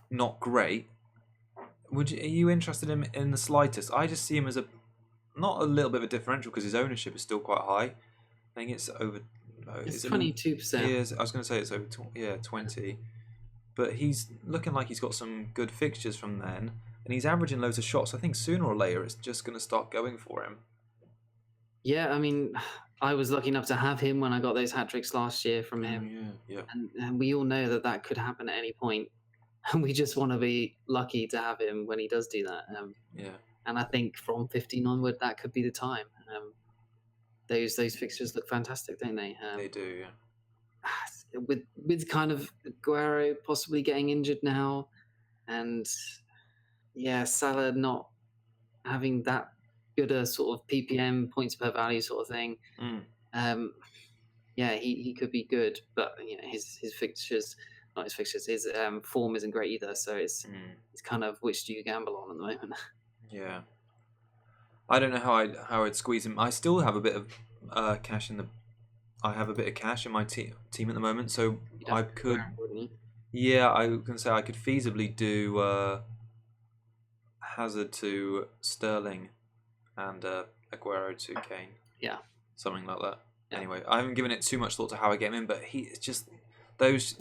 not great. Are you interested in the slightest? I just see him as not a little bit of a differential because his ownership is still quite high. I think it's over... It's 22%. Yeah, I was going to say it's over 20. But he's looking like he's got some good fixtures from then. And he's averaging loads of shots. I think sooner or later it's just going to start going for him. Yeah, I mean, I was lucky enough to have him when I got those hat-tricks last year from him. Yeah. And we all know that could happen at any point. And we just want to be lucky to have him when he does do that. And I think from 15 onward, that could be the time. Those fixtures look fantastic, don't they? They do, yeah. With kind of Aguero possibly getting injured now, and Salah not having that good a sort of PPM, points per value sort of thing. He could be good, but his fixtures, not his fixtures, his form isn't great either. So it's kind of which do you gamble on at the moment? Yeah. I don't know how I'd squeeze him. I still have a bit of cash in the. I have a bit of cash in my team at the moment, so I could. Yeah, I can say I could feasibly do Hazard to Sterling and Aguero to Kane. Yeah, something like that. Yeah. Anyway, I haven't given it too much thought to how I get him in, but it's just those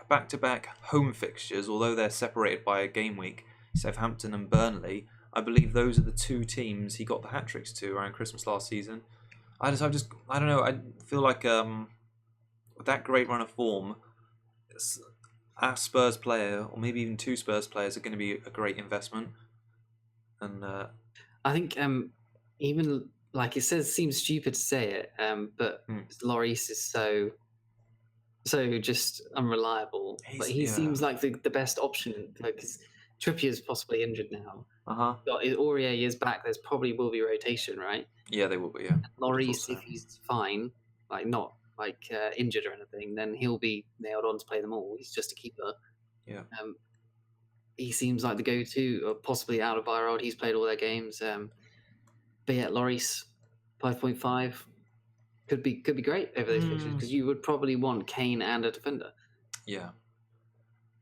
back-to-back home fixtures, although they're separated by a game week, Southampton and Burnley. I believe those are the 2 teams he got the hat-tricks to around Christmas last season. I don't know. I feel like with that great run of form, a Spurs player, or maybe even 2 Spurs players, are going to be a great investment. And I think even like it seems stupid to say it, but Lloris is so just unreliable. But he seems like the best option because Trippier's possibly injured now. But if Aurier is back, there's probably will be rotation, right? Yeah, they will be. Yeah, Lloris, if he's fine, like not like injured or anything, then he'll be nailed on to play them all. He's just a keeper. Yeah. He seems like the go-to, or possibly out of Alderweireld. He's played all their games. But yeah, Lloris, 5.5 could be great over those fixtures because you would probably want Kane and a defender. Yeah.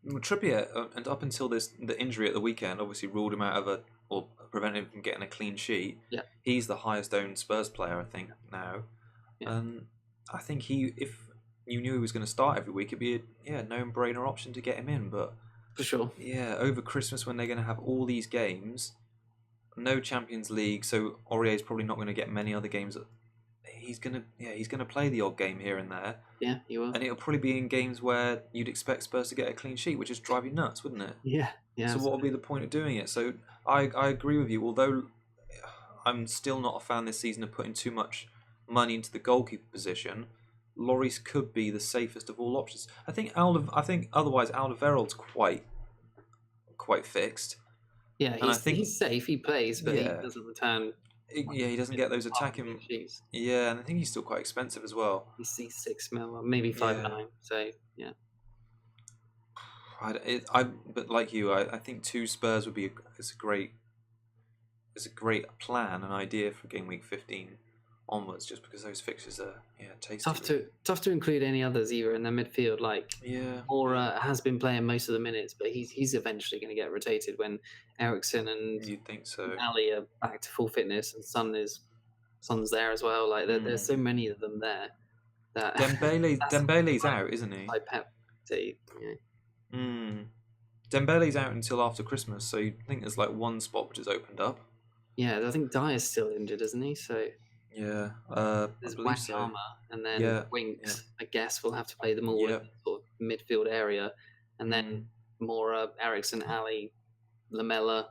Trippier, and up until the injury at the weekend, obviously ruled him out of or prevented him from getting a clean sheet. Yeah. He's the highest owned Spurs player, I think, now. Yeah. I think if you knew he was going to start every week, it'd be a no-brainer option to get him in. But for sure. Yeah, over Christmas when they're going to have all these games, no Champions League, so Aurier's probably not going to get many other games. He's gonna play the odd game here and there. Yeah, he will. And it'll probably be in games where you'd expect Spurs to get a clean sheet, which is drive you nuts, wouldn't it? Yeah. So what would be the point of doing it? So I agree with you, although I'm still not a fan this season of putting too much money into the goalkeeper position. Lloris could be the safest of all options. I think otherwise Alderweireld's quite fixed. Yeah, he's safe. He plays, but he doesn't return. Yeah, he doesn't get those attacking. Yeah, and I think he's still quite expensive as well. He's 6 mil, maybe 5.9. So yeah. But like you, I think 2 Spurs would be a great plan, an idea for game week 15 onwards, just because those fixtures are tasty. Tough to include any others either in the midfield. Mora has been playing most of the minutes, but he's eventually going to get rotated when Eriksen and you'd think so. Ali are back to full fitness, and Son's there as well. Like there's so many of them there. That Dembele's out, isn't he? Like Pep, Dembele's out until after Christmas, so you'd think there's like one spot which has opened up. Yeah, I think Dyer's still injured, isn't he? So. Yeah, there's Wanyama, and then Winks. I guess we'll have to play them all in the sort of midfield area, and then Mora, Eriksen, Ali, Lamella.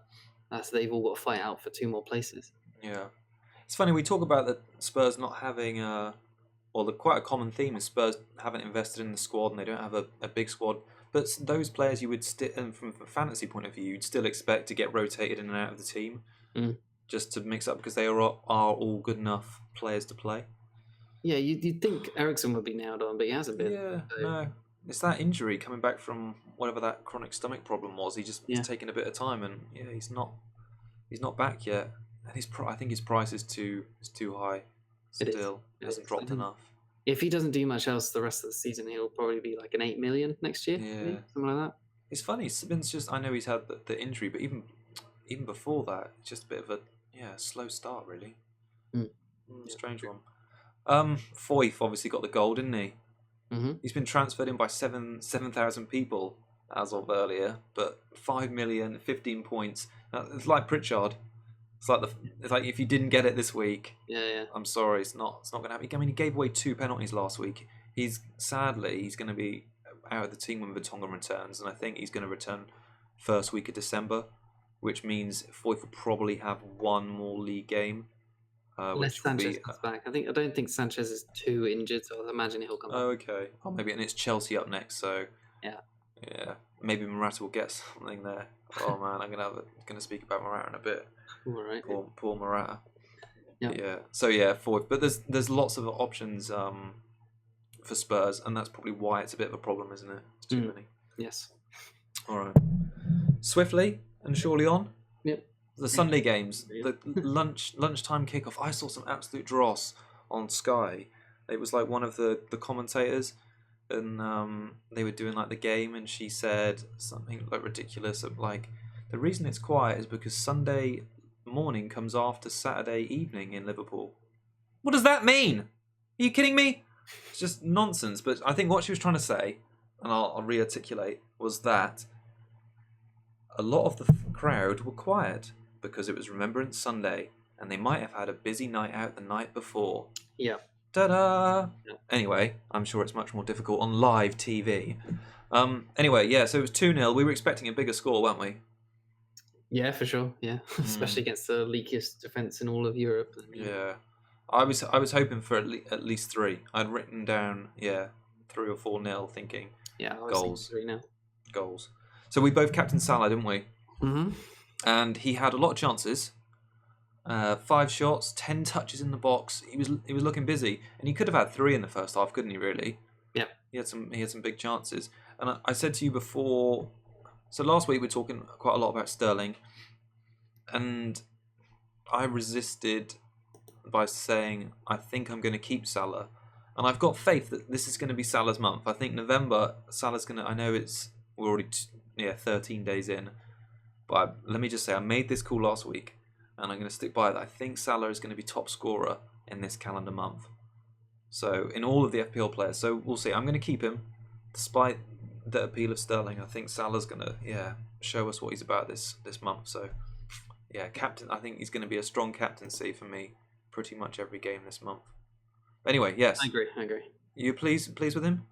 They've all got to fight out for 2 more places. Yeah, it's funny we talk about the Spurs not having quite a common theme is Spurs haven't invested in the squad and they don't have a big squad. But those players you would from a fantasy point of view, you'd still expect to get rotated in and out of the team. Just to mix up because they are all good enough players to play. Yeah, you'd think Eriksen would be nailed on, but he hasn't been. Yeah, no. It's that injury coming back from whatever that chronic stomach problem was. He's taking a bit of time, and he's not back yet. And I think his price is too high. Still, it hasn't dropped enough. If he doesn't do much else the rest of the season, he'll probably be like an 8 million next year. Yeah, something like that. It's funny. I know he's had the injury, but even before that, it's just a bit of a slow start, really. Strange one. Foyth obviously got the goal, didn't he? He's been transferred in by 7,000 people as of earlier, but 5 million, 15 points. It's like Pritchard. It's like if you didn't get it this week, I'm sorry, it's not going to happen. I mean, he gave away 2 penalties last week. He's going to be out of the team when Vertonghen returns, and I think he's going to return first week of December, which means Foyth will probably have 1 more league game. Unless Sanchez comes back. I don't think Sanchez is too injured, so I'll imagine he'll come back. Oh, okay. Maybe, and it's Chelsea up next, so yeah. Maybe Morata will get something there. Oh man, I'm gonna speak about Morata in a bit. All right. Poor Morata. Yep. Yeah. So Foyth, but there's lots of options for Spurs, and that's probably why it's a bit of a problem, isn't it? It's too many. Yes. All right. Swiftly and surely on. Yep. The Sunday games, the lunchtime kickoff. I saw some absolute dross on Sky. It was like one of the commentators, and they were doing like the game, and she said something like ridiculous, like the reason it's quiet is because Sunday morning comes after Saturday evening in Liverpool. What does that mean? Are you kidding me? It's just nonsense. But I think what she was trying to say, and I'll re-articulate, was that a lot of the crowd were quiet because it was Remembrance Sunday, and they might have had a busy night out the night before. Yeah. Ta-da! Yeah. Anyway, I'm sure it's much more difficult on live TV. Anyway, yeah, so it was 2-0. We were expecting a bigger score, weren't we? Yeah, for sure. Yeah, especially against the leakiest defense in all of Europe. Yeah. I was hoping for at least 3. I'd written down 3 or 4-0, thinking Yeah, I was goals. thinking 3 now. Goals. So we both captained Salah, didn't we? Mm-hmm. And he had a lot of chances. 5 shots, 10 touches in the box. He was looking busy, and he could have had 3 in the first half, couldn't he? Really? Yeah. He had some big chances. And I said to you before. So last week we were talking quite a lot about Sterling, and I resisted by saying I think I'm going to keep Salah, and I've got faith that this is going to be Salah's month. I think November Salah's going to. I know we're already 13 days in, but let me just say I made this call last week, and I'm going to stick by it. I think Salah is going to be top scorer in this calendar month. So in all of the FPL players, so we'll see. I'm going to keep him, despite the appeal of Sterling. I think Salah's going to show us what he's about this month. So captain. I think he's going to be a strong captaincy for me pretty much every game this month. Anyway, yes. I agree. You pleased with him?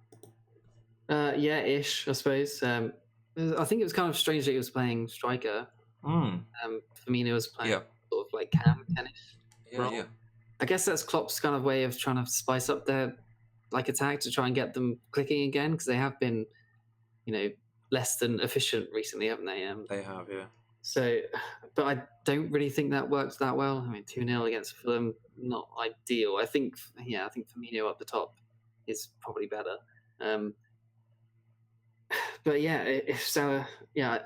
Yeah-ish, I suppose. I think it was kind of strange that he was playing striker. Firmino was playing sort of like cam tennis. Yeah. I guess that's Klopp's kind of way of trying to spice up their attack to try and get them clicking again, because they have been, less than efficient recently, haven't they? They have, yeah. So, but I don't really think that worked that well. I mean, 2-0 against Fulham, not ideal. I think Firmino up the top is probably better. But yeah, if Salah,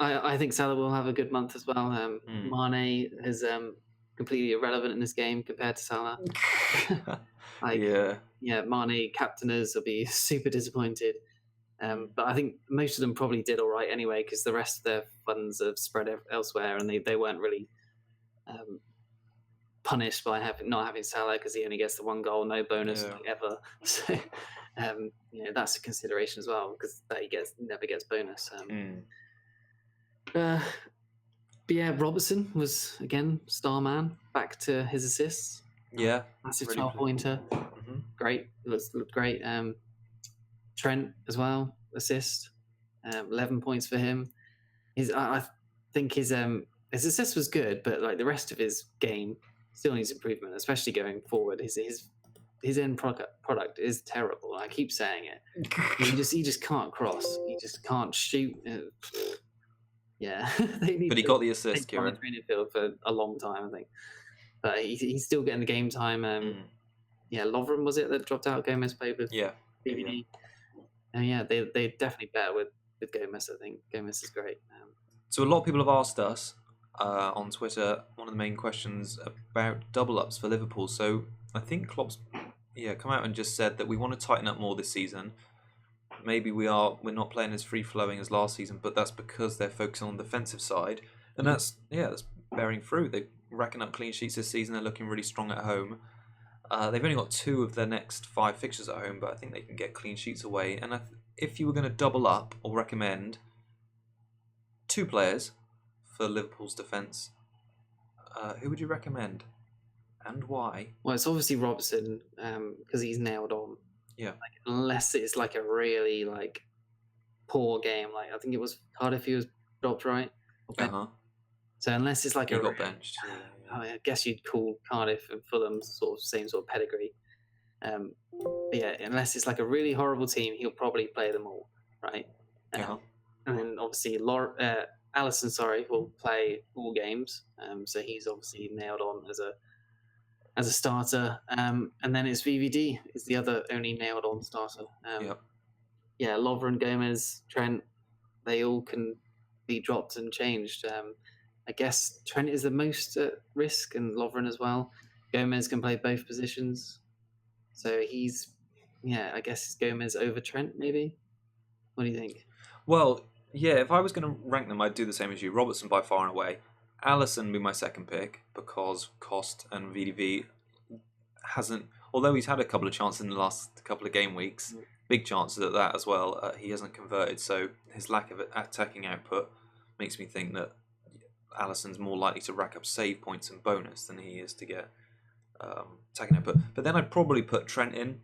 I think Salah will have a good month as well. Mane is completely irrelevant in this game compared to Salah. Mane captainers will be super disappointed. But I think most of them probably did all right anyway, because the rest of their funds are spread elsewhere, and they weren't really punished by not having Salah, because he only gets the 1 goal, no bonus ever. So that's a consideration as well, because that he never gets bonus. But yeah, Robertson was again star man, back to his assists. Yeah, massive 12-pointer. Great, looked great. Trent as well, assist, 11 points for him. I think his assist was good, but like the rest of his game still needs improvement, especially going forward. His end product is terrible. I keep saying it. He just can't cross. He just can't shoot. Yeah, but he got the assist, Kieran. Training field for a long time, I think. But he's still getting the game time. Lovren was it that dropped out? Gomez played with BVD. They definitely better with Gomez. I think Gomez is great. So a lot of people have asked us on Twitter, one of the main questions about double ups for Liverpool. So I think Klopp's come out and just said that we want to tighten up more this season. Maybe we're not playing as free flowing as last season, but that's because they're focusing on the defensive side, and that's bearing fruit. They're racking up clean sheets this season. They're looking really strong at home. They've only got 2 of their next 5 fixtures at home, but I think they can get clean sheets away. And if you were going to double up or recommend 2 players for Liverpool's defence, who would you recommend, and why? Well, it's obviously Robertson, because he's nailed on. Yeah. Unless it's like a really poor game, I think it was Cardiff he was dropped, right? So unless it's like he got benched. I guess you'd call Cardiff and Fulham same sort of pedigree. Unless it's like a really horrible team, he'll probably play them all, right? And then obviously Alisson, will play all games. So he's obviously nailed on as a starter. And then it's VVD is the other only nailed on starter. Lovren, Gomez, Trent, they all can be dropped and changed. I guess Trent is the most at risk, and Lovren as well. Gomez can play both positions. So he's, I guess Gomez over Trent, maybe? What do you think? Well, if I was going to rank them, I'd do the same as you. Robertson by far and away. Alisson be my second pick, because Cost and VDV hasn't, although he's had a couple of chances in the last couple of game weeks, big chances at that as well, he hasn't converted. So his lack of attacking output makes me think that Alisson's more likely to rack up save points and bonus than he is to get attacking output. But then I'd probably put Trent in.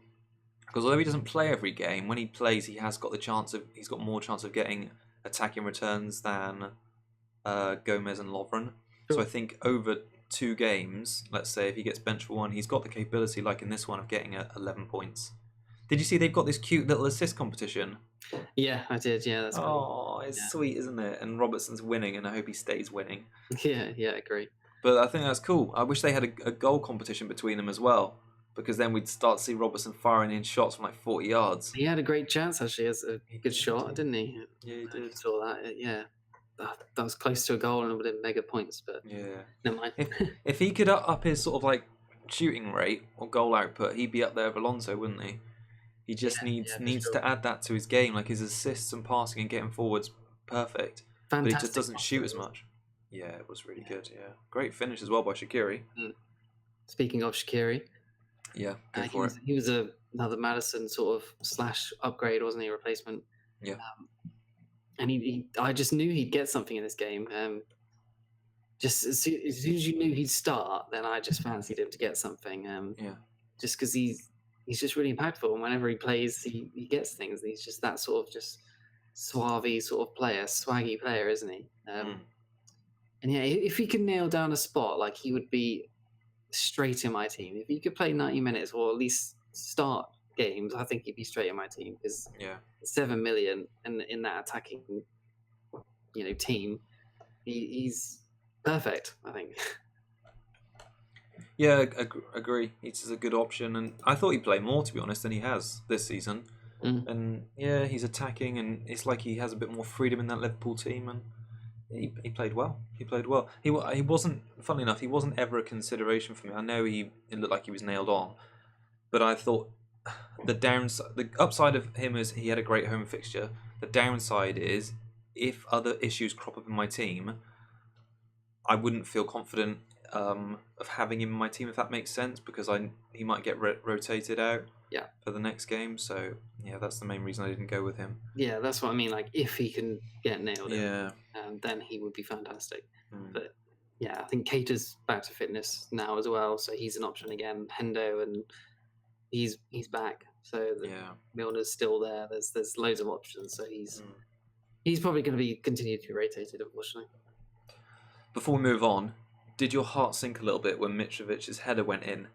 Because although he doesn't play every game, when he plays, he's got more chance of getting attacking returns than Gomez and Lovren. Sure. So I think over 2 games, let's say if he gets benched for one, he's got the capability, like in this one, of getting 11 points. Did you see they've got this cute little assist competition? Yeah, I did. Yeah, that's cool. It's sweet, isn't it? And Robertson's winning, and I hope he stays winning. Yeah, I agree. But I think that's cool. I wish they had a goal competition between them as well, because then we'd start to see Robertson firing in shots from like 40 yards. He had a great chance, actually, as a good shot, didn't he? Yeah, he did. You saw that, yeah. That was close to a goal and it would have been mega points, but never mind. If he could up his sort of like shooting rate or goal output, he'd be up there with Alonso, wouldn't he? He just needs to add that to his game, like his assists and passing and getting forwards, perfect. Fantastic, but he just doesn't shoot as much. Yeah, it was really good. Yeah, great finish as well by Shaqiri. Speaking of Shaqiri, he was another Maddison sort of / upgrade, wasn't he? Replacement. Yeah. And I just knew he'd get something in this game. Just as soon as you knew he'd start, then I just fancied him to get something. Just because he's just really impactful, and whenever he plays, he gets things. He's just that sort of just suave sort of player, swaggy player, isn't he? And yeah, if he could nail down a spot, like he would be straight in my team. If he could play 90 minutes or at least start games, I think he'd be straight in my team because 7 million in that attacking, team, he's perfect, I think. Yeah, agree. He's a good option, and I thought he'd play more, to be honest, than he has this season. And yeah, he's attacking, and it's like he has a bit more freedom in that Liverpool team, and he played well. He played well. He wasn't, funnily enough, he wasn't ever a consideration for me. I know it looked like he was nailed on, but I thought the upside of him is he had a great home fixture. The downside is if other issues crop up in my team, I wouldn't feel confident of having him in my team, if that makes sense, because he might get rotated out for the next game. So yeah, that's the main reason I didn't go with him. Yeah, that's what I mean. Like if he can get nailed in, then he would be fantastic. But yeah, I think Keita's back to fitness now as well, so he's an option again. Hendo, and he's back, so Milner's still there. There's loads of options, so he's probably going to be continued to be rotated, unfortunately. Before we move on, did your heart sink a little bit when Mitrovic's header went in?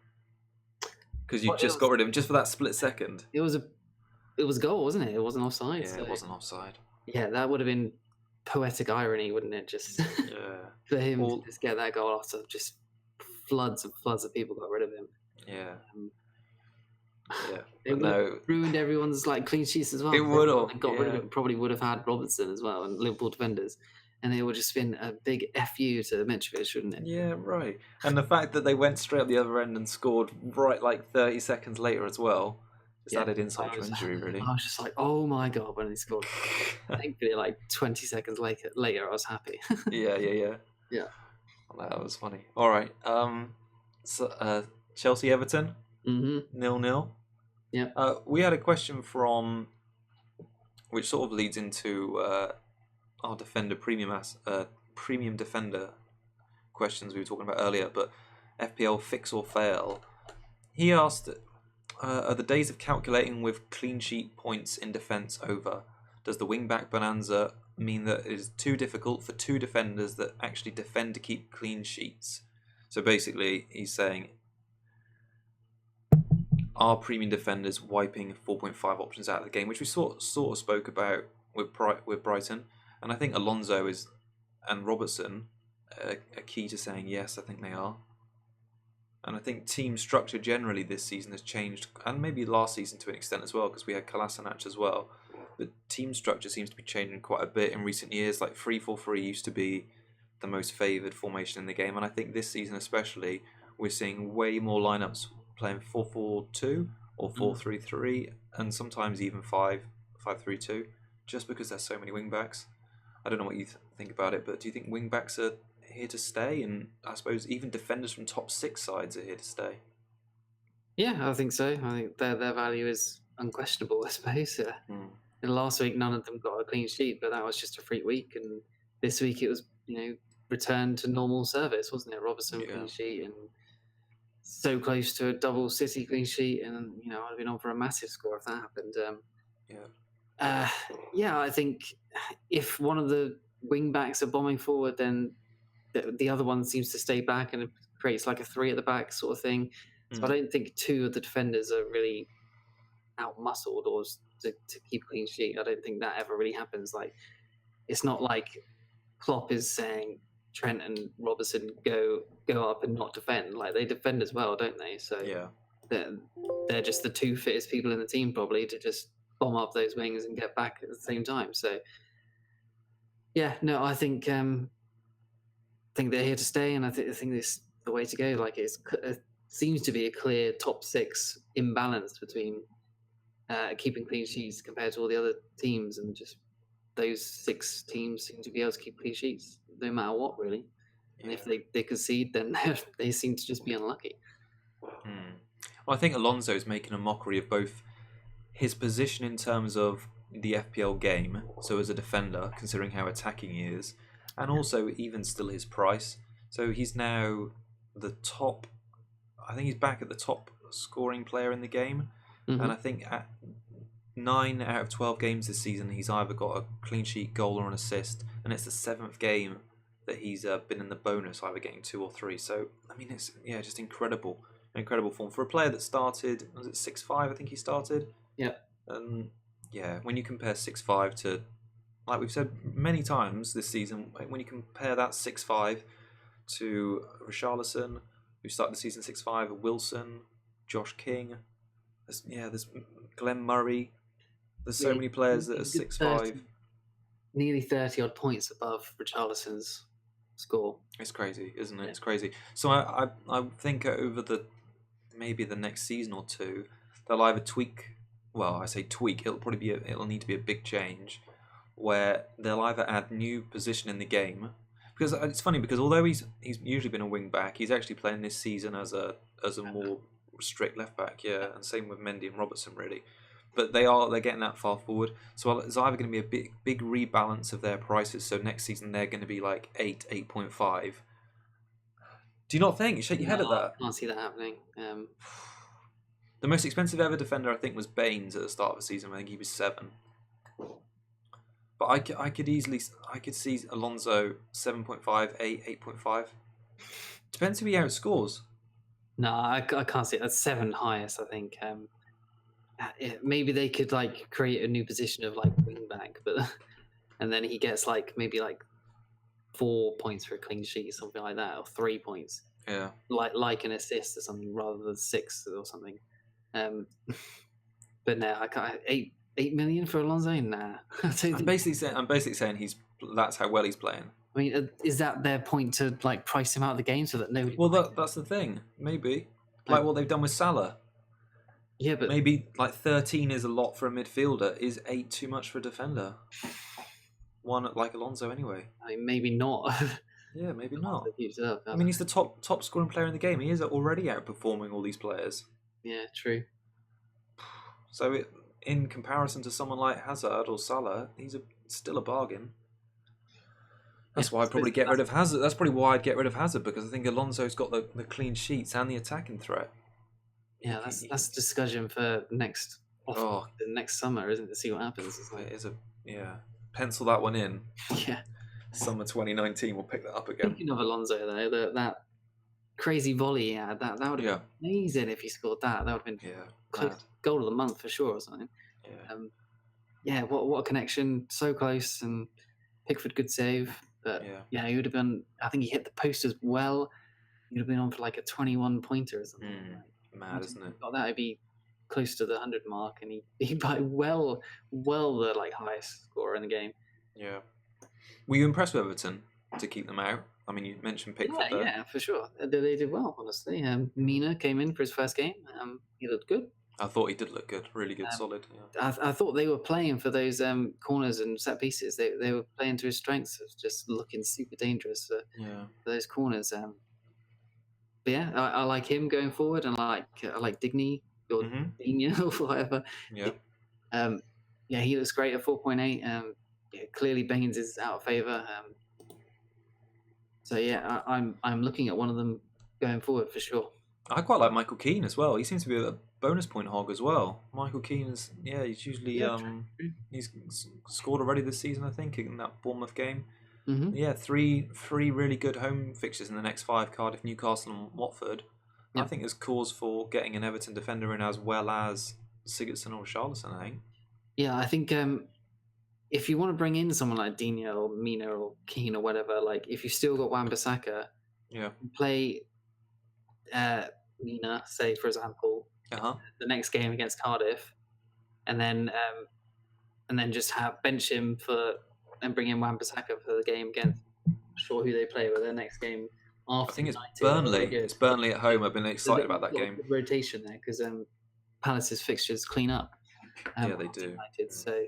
Because you got rid of him just for that split second. It was a goal, wasn't it? It wasn't offside. Yeah, it wasn't offside. Yeah, that would have been poetic irony, wouldn't it? Just for him to just get that goal after just floods and floods of people got rid of him. Yeah. It ruined everyone's clean sheets as well. It would have. And got rid of him. Probably would have had Robertson as well and Liverpool defenders. And it would have just been a big FU to Mitrovic, wouldn't it? Yeah, right. And the fact that they went straight up the other end and scored right 30 seconds later as well, just added insult to injury, really. I was just like, oh my God, when they scored. Thankfully, 20 seconds later, I was happy. Yeah. Well, that was funny. All right. So, Chelsea-Everton, 0-0. Yeah. We had a question which sort of leads into our defender premium defender questions we were talking about earlier, but FPL Fix or Fail. He asked, are the days of calculating with clean sheet points in defence over? Does the wing-back bonanza mean that it is too difficult for 2 defenders that actually defend to keep clean sheets? So basically, he's saying, are premium defenders wiping 4.5 options out of the game, which we sort of spoke about with Brighton. And I think Alonso and Robertson are key to saying yes, I think they are. And I think team structure generally this season has changed, and maybe last season to an extent as well, because we had Kolasinac as well. But team structure seems to be changing quite a bit in recent years. 3-4-3 used to be the most favoured formation in the game, and I think this season especially, we're seeing way more lineups playing 4-4-2 or 4-3-3, and sometimes even 5-3-2, just because there's so many wing backs. I don't know what you think about it, but do you think wing backs are here to stay? And I suppose even defenders from top 6 sides are here to stay. Yeah, I think so. I think their value is unquestionable, I suppose. And last week, none of them got a clean sheet, but that was just a freak week. And this week, it was returned to normal service, wasn't it? Robertson clean sheet, and so close to a double City clean sheet, and I'd have been on for a massive score if that happened. I think if one of the wing backs are bombing forward, then the other one seems to stay back, and it creates like a 3 at the back sort of thing. So I don't think 2 of the defenders are really out-muscled or to keep a clean sheet. I don't think that ever really happens. Like, it's not like Klopp is saying Trent and Robertson go up and not defend. Like, they defend as well, don't they? So they're just the 2 fittest people in the team probably to just bomb up those wings and get back at the same time. So I think they're here to stay, and I think this is the way to go. Like, it seems to be a clear top 6 imbalance between keeping clean sheets compared to all the other teams, and just those 6 teams seem to be able to keep clean sheets no matter what, really. And if they concede, then they seem to just be unlucky. Well, I think Alonso is making a mockery of both his position in terms of the FPL game, so as a defender, considering how attacking he is, and also even still his price. So he's now the top, I think he's back at the top scoring player in the game. And I think at 9 out of 12 games this season, he's either got a clean sheet, goal, or an assist, and it's the 7th game that he's been in the bonus, either getting 2 or 3. So I mean, it's just incredible form for a player that started. Was it 6'5"? I think he started. Yeah. When you compare 6'5" to, like we've said many times this season, when you compare that 6'5" to Richarlison, who started the season 6'5", Wilson, Josh King. There's Glenn Murray. There's so many players that are 6'5". Nearly 30 odd points above Richarlison's score. It's crazy, isn't it? Yeah. It's crazy. So I think over maybe the next season or 2, they'll either tweak. Well, I say tweak. It'll need to be a big change, where they'll either add new position in the game. Because it's funny, because although he's usually been a wing back, he's actually playing this season as a more strict left back, and same with Mendy and Robertson, really. But they're getting that far forward, so it's either going to be a big rebalance of their prices. So next season they're going to be like 8.5. Do you not think? Shake your head at that. I can't see that happening. The most expensive ever defender, I think, was Baines at the start of the season. I think he was 7. But I could see Alonso 7.5, 8, 8.5. Depends who he outscores. No, I can't see it. That's 7 highest, I think. Maybe they could like create a new position of like wing back, and then he gets maybe 4 points for a clean sheet, something like that, or 3 points. Yeah. Like an assist or something, rather than 6 or something. But no, I can't. 8 million for Alonso? Nah. I'm basically saying that's how well he's playing. I mean, is that their point to price him out of the game so that nobody? Well, that's the thing. Maybe like what they've done with Salah. Yeah, but maybe 13 is a lot for a midfielder. Is 8 too much for a defender? One like Alonso, anyway. I mean, maybe not. Yeah, maybe not. I mean, he's the top scoring player in the game. He is already outperforming all these players. Yeah, true. So in comparison to someone like Hazard or Salah, he's still a bargain. That's why I'd probably get rid of Hazard. That's probably why I'd get rid of Hazard, because I think Alonso's got the clean sheets and the attacking threat. Yeah, that's a discussion for next summer, isn't it? To see what happens. It is pencil that one in. Yeah. Summer 2019, we'll pick that up again. Speaking of Alonso, though, that crazy volley he had, that would have been amazing if he scored that. That would have been goal of the month for sure or something. Yeah. What a connection. So close, and Pickford good save. But he would have been, I think he hit the post as well. He'd have been on for a 21 pointer or something. Mad, isn't it? That would be close to the 100 mark, and he by well the highest scorer in the game. Yeah. Were you impressed with Everton to keep them out? I mean, you mentioned Pickford there. Yeah, for sure. They did well, honestly. Mina came in for his first game. He looked good. I thought he did look good. Really good, solid. Yeah. I thought they were playing for those corners and set pieces. They were playing to his strengths of just looking super dangerous for those corners. But yeah, I like him going forward, and I like Digny or Digna or whatever. Yeah. He looks great at 4.8. Clearly Baines is out of favour. So I'm looking at one of them going forward for sure. I quite like Michael Keane as well. He seems to be a bonus point hog as well. Michael Keane is, he's usually Yeah. he's scored already this season, I think, in that Bournemouth game. Mm-hmm. Yeah, three really good home fixtures in the next 5: Cardiff, Newcastle, and Watford. Yep. I think there's cause for getting an Everton defender in as well as Sigurdsson or Richarlison, I think. Yeah, I think if you want to bring in someone like Dina or Mina or Keane or whatever, like if you've still got Wan-Bissaka, Yeah. play Mina, say for example, the next game against Cardiff, and then just have bench him and bring in Wan-Bissaka for the game against. I'm not sure who they play with their next game after. I think it's United. Burnley. It's Burnley at home. I've been excited about that game. Rotation there because Palace's fixtures clean up. Yeah, they do. United, so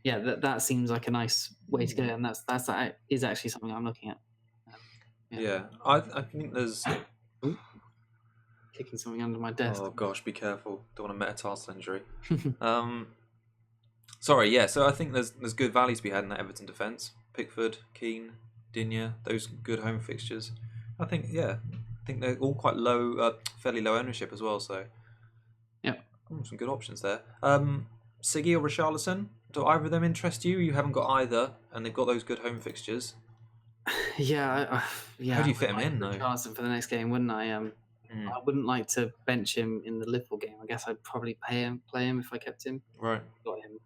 yeah, that seems like a nice way to go, and that is actually something I'm looking at. Yeah, I think there's kicking something under my desk. Oh gosh, be careful! Don't want a metatarsal injury. Sorry, yeah. So I think there's good value to be had in that Everton defence. Pickford, Keane, Digne, those good home fixtures. I think they're all quite low, fairly low ownership as well. So yeah, some good options there. Siggy or Richarlison? Do either of them interest you? You haven't got either, and they've got those good home fixtures. Yeah. How do you fit him in though? Richarlison for the next game, wouldn't I? I wouldn't like to bench him in the Liverpool game. I guess I'd probably play him if I kept him. Right. Got him.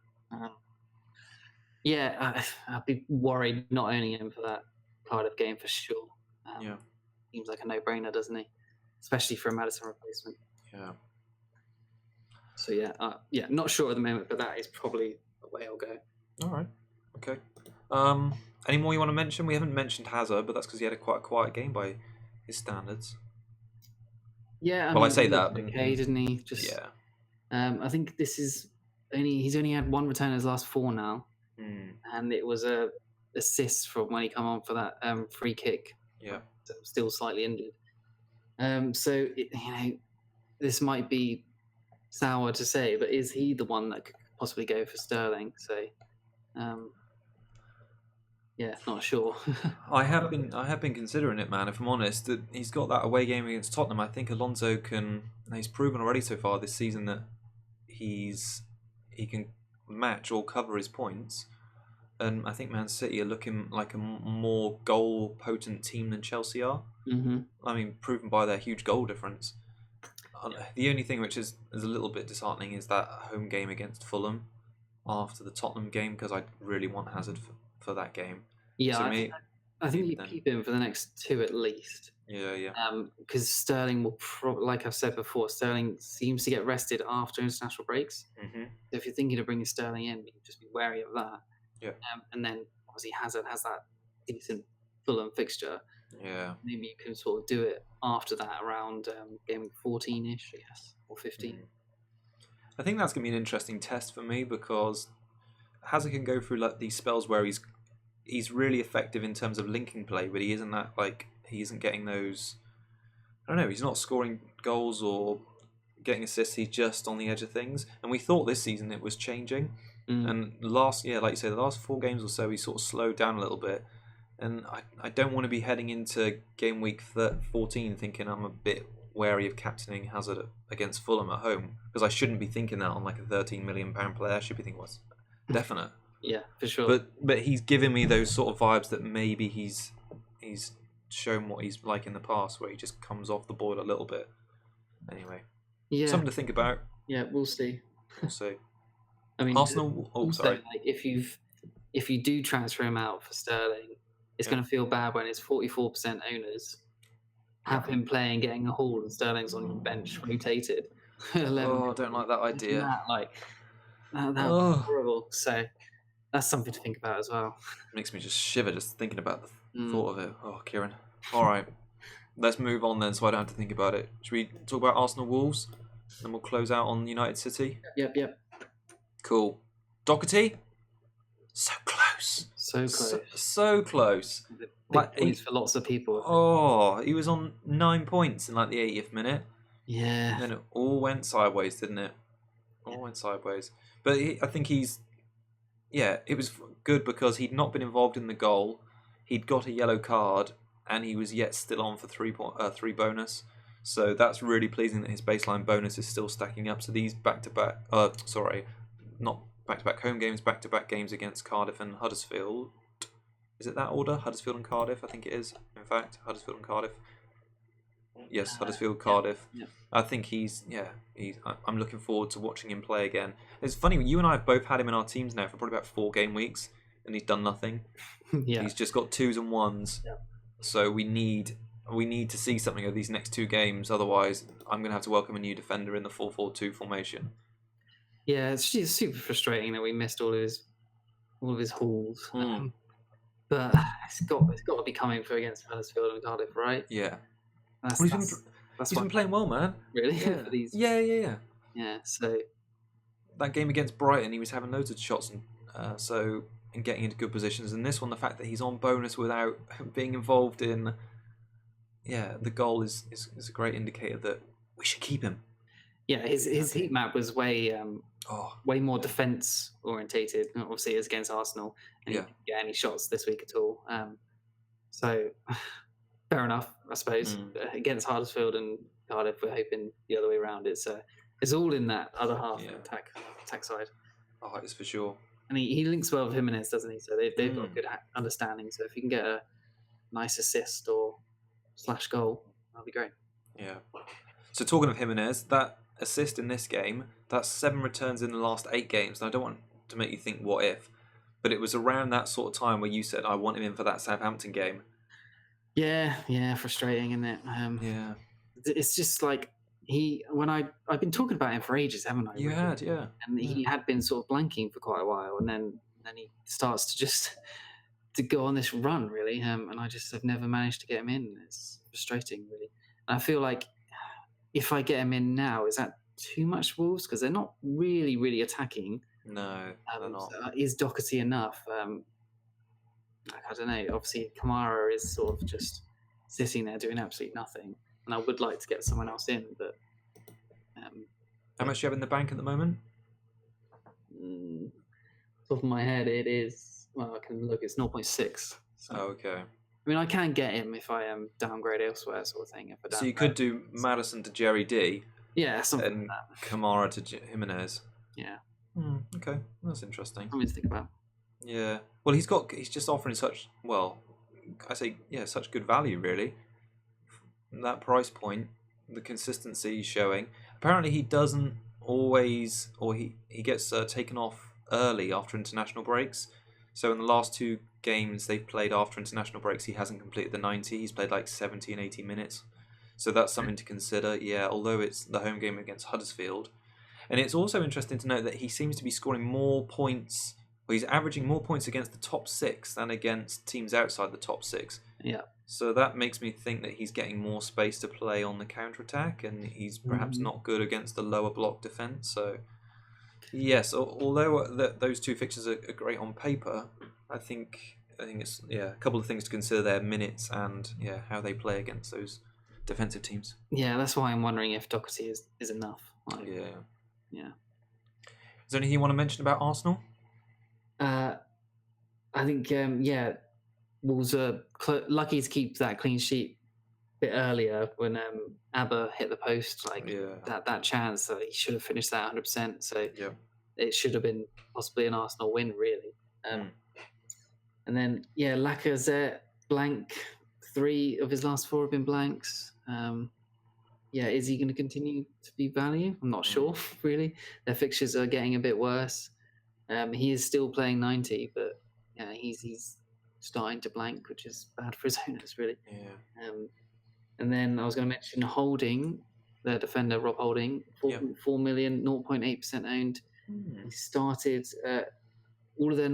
I'd be worried not owning him for that Cardiff game for sure. Seems like a no-brainer, doesn't he? Especially for a Maddison replacement. Yeah. So not sure at the moment, but that is probably the way I'll go. All right. Okay. Any more you want to mention? We haven't mentioned Hazard, but that's because he had quite a quiet game by his standards. Yeah. I say that. Okay, didn't he? Just yeah. I think this is he's only had one return in his last 4 now, and it was a assist from when he come on for that free kick. Yeah. Still slightly injured. So this might be sour to say, but is he the one that could possibly go for Sterling? So, not sure. I have been considering it, man. If I'm honest, that he's got that away game against Tottenham. I think Alonso he's proven already so far this season that he can match or cover his points. And I think Man City are looking like a more goal potent team than Chelsea are. Mm-hmm. I mean, proven by their huge goal difference. The only thing which is a little bit disheartening is that home game against Fulham after the Tottenham game, because I really want Hazard for that game. Yeah, so I think you keep him for the next 2 at least. Yeah. Because Sterling will like I've said before, Sterling seems to get rested after international breaks. Mm-hmm. So if you're thinking of bringing Sterling in, just be wary of that. Yeah. And then obviously Hazard has that decent Fulham fixture. Yeah. Maybe you can sort of do it after that around game 14-ish, I guess, or 15. I think that's going to be an interesting test for me, because Hazard can go through like these spells where he's really effective in terms of linking play, but he isn't getting those. I don't know. He's not scoring goals or getting assists. He's just on the edge of things. And we thought this season it was changing. And like you say, the last 4 games or so, he sort of slowed down a little bit. And I don't want to be heading into game week 14 thinking I'm a bit wary of captaining Hazard against Fulham at home, because I shouldn't be thinking that on like a £13 million player. I should be thinking what's definite. Yeah, for sure. But he's giving me those sort of vibes that maybe he's shown what he's like in the past, where he just comes off the board a little bit. Anyway, something to think about. Yeah, we'll see. We'll see. I mean, Arsenal. Sorry. Like, if you do transfer him out for Sterling, it's going to feel bad when it's 44% owners have him playing, getting a haul, and Sterling's on your bench rotated. I don't like that idea. That would be horrible. So that's something to think about as well. Makes me just shiver just thinking about the thought of it. Oh, Kieran. All right, let's move on then, so I don't have to think about it. Should we talk about Arsenal Wolves, and we'll close out on United City? Yep. Cool. Doherty, so close. So close. Big points for lots of people. Oh, he was on 9 points in like the 80th minute. Yeah. And then it all went sideways, didn't it? All went sideways. But I think it was good because he'd not been involved in the goal. He'd got a yellow card, and he was yet still on for 3 bonus. So that's really pleasing that his baseline bonus is still stacking up. So these back-to-back, not back-to-back home games, back-to-back games against Cardiff and Huddersfield. Is it that order? Huddersfield and Cardiff, I think it is. In fact, Huddersfield and Cardiff. Yes, Huddersfield, Cardiff. Yeah. I think I'm looking forward to watching him play again. It's funny, you and I have both had him in our teams now for probably about 4 game weeks, and he's done nothing. Yeah. He's just got 2s and 1s. Yeah. So we need to see something of these next 2 games. Otherwise, I'm going to have to welcome a new defender in the 4-4-2 formation. Yeah, it's just super frustrating that we missed all of his hauls. But it's got to be coming for against Huddersfield and Cardiff, right? Yeah. He's been playing well, man. Really? Yeah. For these... Yeah. Yeah. So that game against Brighton, he was having loads of shots and getting into good positions. And this one, the fact that he's on bonus without being involved in, the goal is a great indicator that we should keep him. Yeah, his heat map was way more defence orientated. Obviously, it's against Arsenal, and he didn't get any shots this week at all. So fair enough, I suppose. Against Huddersfield and Cardiff, we're hoping the other way around. It's all in that other half attack side. Oh, it's for sure. And he links well with Jimenez, doesn't he? So they've got good understanding. So if you can get a nice assist or / goal, that'll be great. Yeah. So talking of Jimenez, that assist in this game, that's 7 returns in the last 8 games. And I don't want to make you think what if, but it was around that sort of time where you said I want him in for that Southampton game. Yeah, frustrating, isn't it? It's just like I've been talking about him for ages, haven't I? You had, yeah. And he had been sort of blanking for quite a while, and then he starts to go on this run, really. And I just have never managed to get him in. It's frustrating, really. And I feel like if I get him in now, is that too much Wolves? Because they're not really, really attacking. No, they're not. So is Doherty enough? I don't know. Obviously, Kamara is sort of just sitting there doing absolutely nothing. And I would like to get someone else in, but... How much do you have in the bank at the moment? Top of my head, it is... Well, I can look. It's 0.6. So. Oh, okay. I mean, I can get him if I downgrade elsewhere, sort of thing. So you could do Maddison to Jerry D. Yeah, something and like that. Kamara to Jimenez. Yeah. Okay, that's interesting. Something to think about. Yeah. Well, he's just offering such good value, really. That price point, the consistency he's showing. Apparently, he doesn't always, or he gets taken off early after international breaks. So in the last 2 games they've played after international breaks, he hasn't completed the 90. He's played like 70 and 80 minutes. So that's something to consider. Yeah, although it's the home game against Huddersfield. And it's also interesting to note that he seems to be scoring more points, or he's averaging more points against the top 6 than against teams outside the top 6. Yeah. So that makes me think that he's getting more space to play on the counter-attack, and he's perhaps not good against the lower block defence. So, yes, although those 2 fixtures are great on paper, I think it's a couple of things to consider there: minutes and how they play against those defensive teams. Yeah, that's why I'm wondering if Doherty is enough. Yeah. Is there anything you want to mention about Arsenal? I think Wolves are lucky to keep that clean sheet a bit earlier when Abba hit the post. That chance that he should have finished that 100%. So it should have been possibly an Arsenal win, really. And then Lacazette blank. 3 of his last 4 have been blanks. Is he going to continue to be value? I'm not sure, really. Their fixtures are getting a bit worse. He is still playing 90, but he's starting to blank, which is bad for his owners, really. Yeah. And then I was going to mention Holding, their defender, Rob Holding, 4 million, 0.8% owned. He started all of their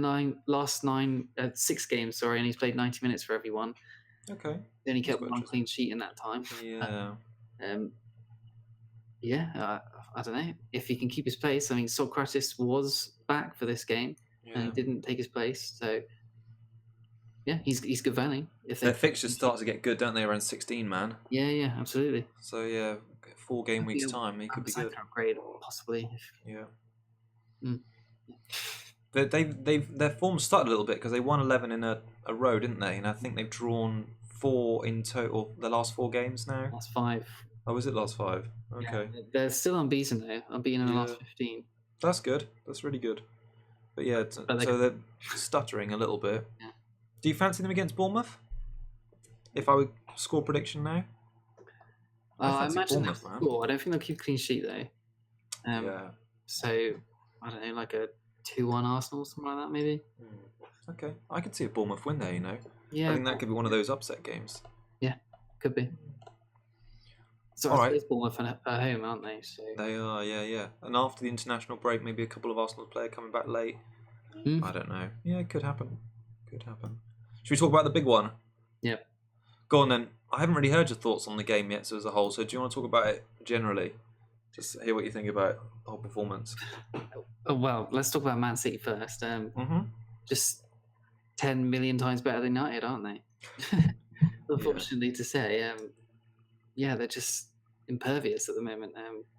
6 games, and he's played 90 minutes for everyone. Okay. Then he kept 1 clean sheet in that time. Yeah. I don't know if he can keep his place. I mean, Socrates was back for this game, and he didn't take his place. So, he's good value. Their fixtures start to get good, don't they? Around 16, man. Yeah, absolutely. So 4 game weeks time, he could be good. Upgrade possibly. Their form started a little bit because they won 11 in a row, didn't they? And I think they've drawn 4 in total the last 4 games now. Last 5. Oh, was it last 5? Okay. Yeah, they're still unbeaten though. Unbeaten in the last Yeah. 15. That's good. That's really good. But yeah, But they, so they're stuttering a little bit. yeah. Do you fancy them against Bournemouth? If I would score prediction now? I I fancy imagine they'll Bournemouth, man. score. I don't think they'll keep a clean sheet though. Yeah. So I don't know, like a 2-1 Arsenal, something like that, maybe. Okay. I could see a Bournemouth win there, you know. Yeah, I think that could be one of those upset games. yeah, could be. So All I right. suppose Bournemouth are home, aren't they? So They are, yeah. And after the international break, maybe a couple of Arsenal players coming back late. I don't know. Yeah, it could happen. Could happen. Should we talk about the big one? Yeah. Go on then. I haven't really heard your thoughts on the game yet, so as a whole. So do you want to talk about it generally? Just hear what you think about the whole performance. Oh, well, let's talk about Man City first. Just 10 million times better than United, aren't they? Unfortunately to say, yeah, they're just impervious at the moment.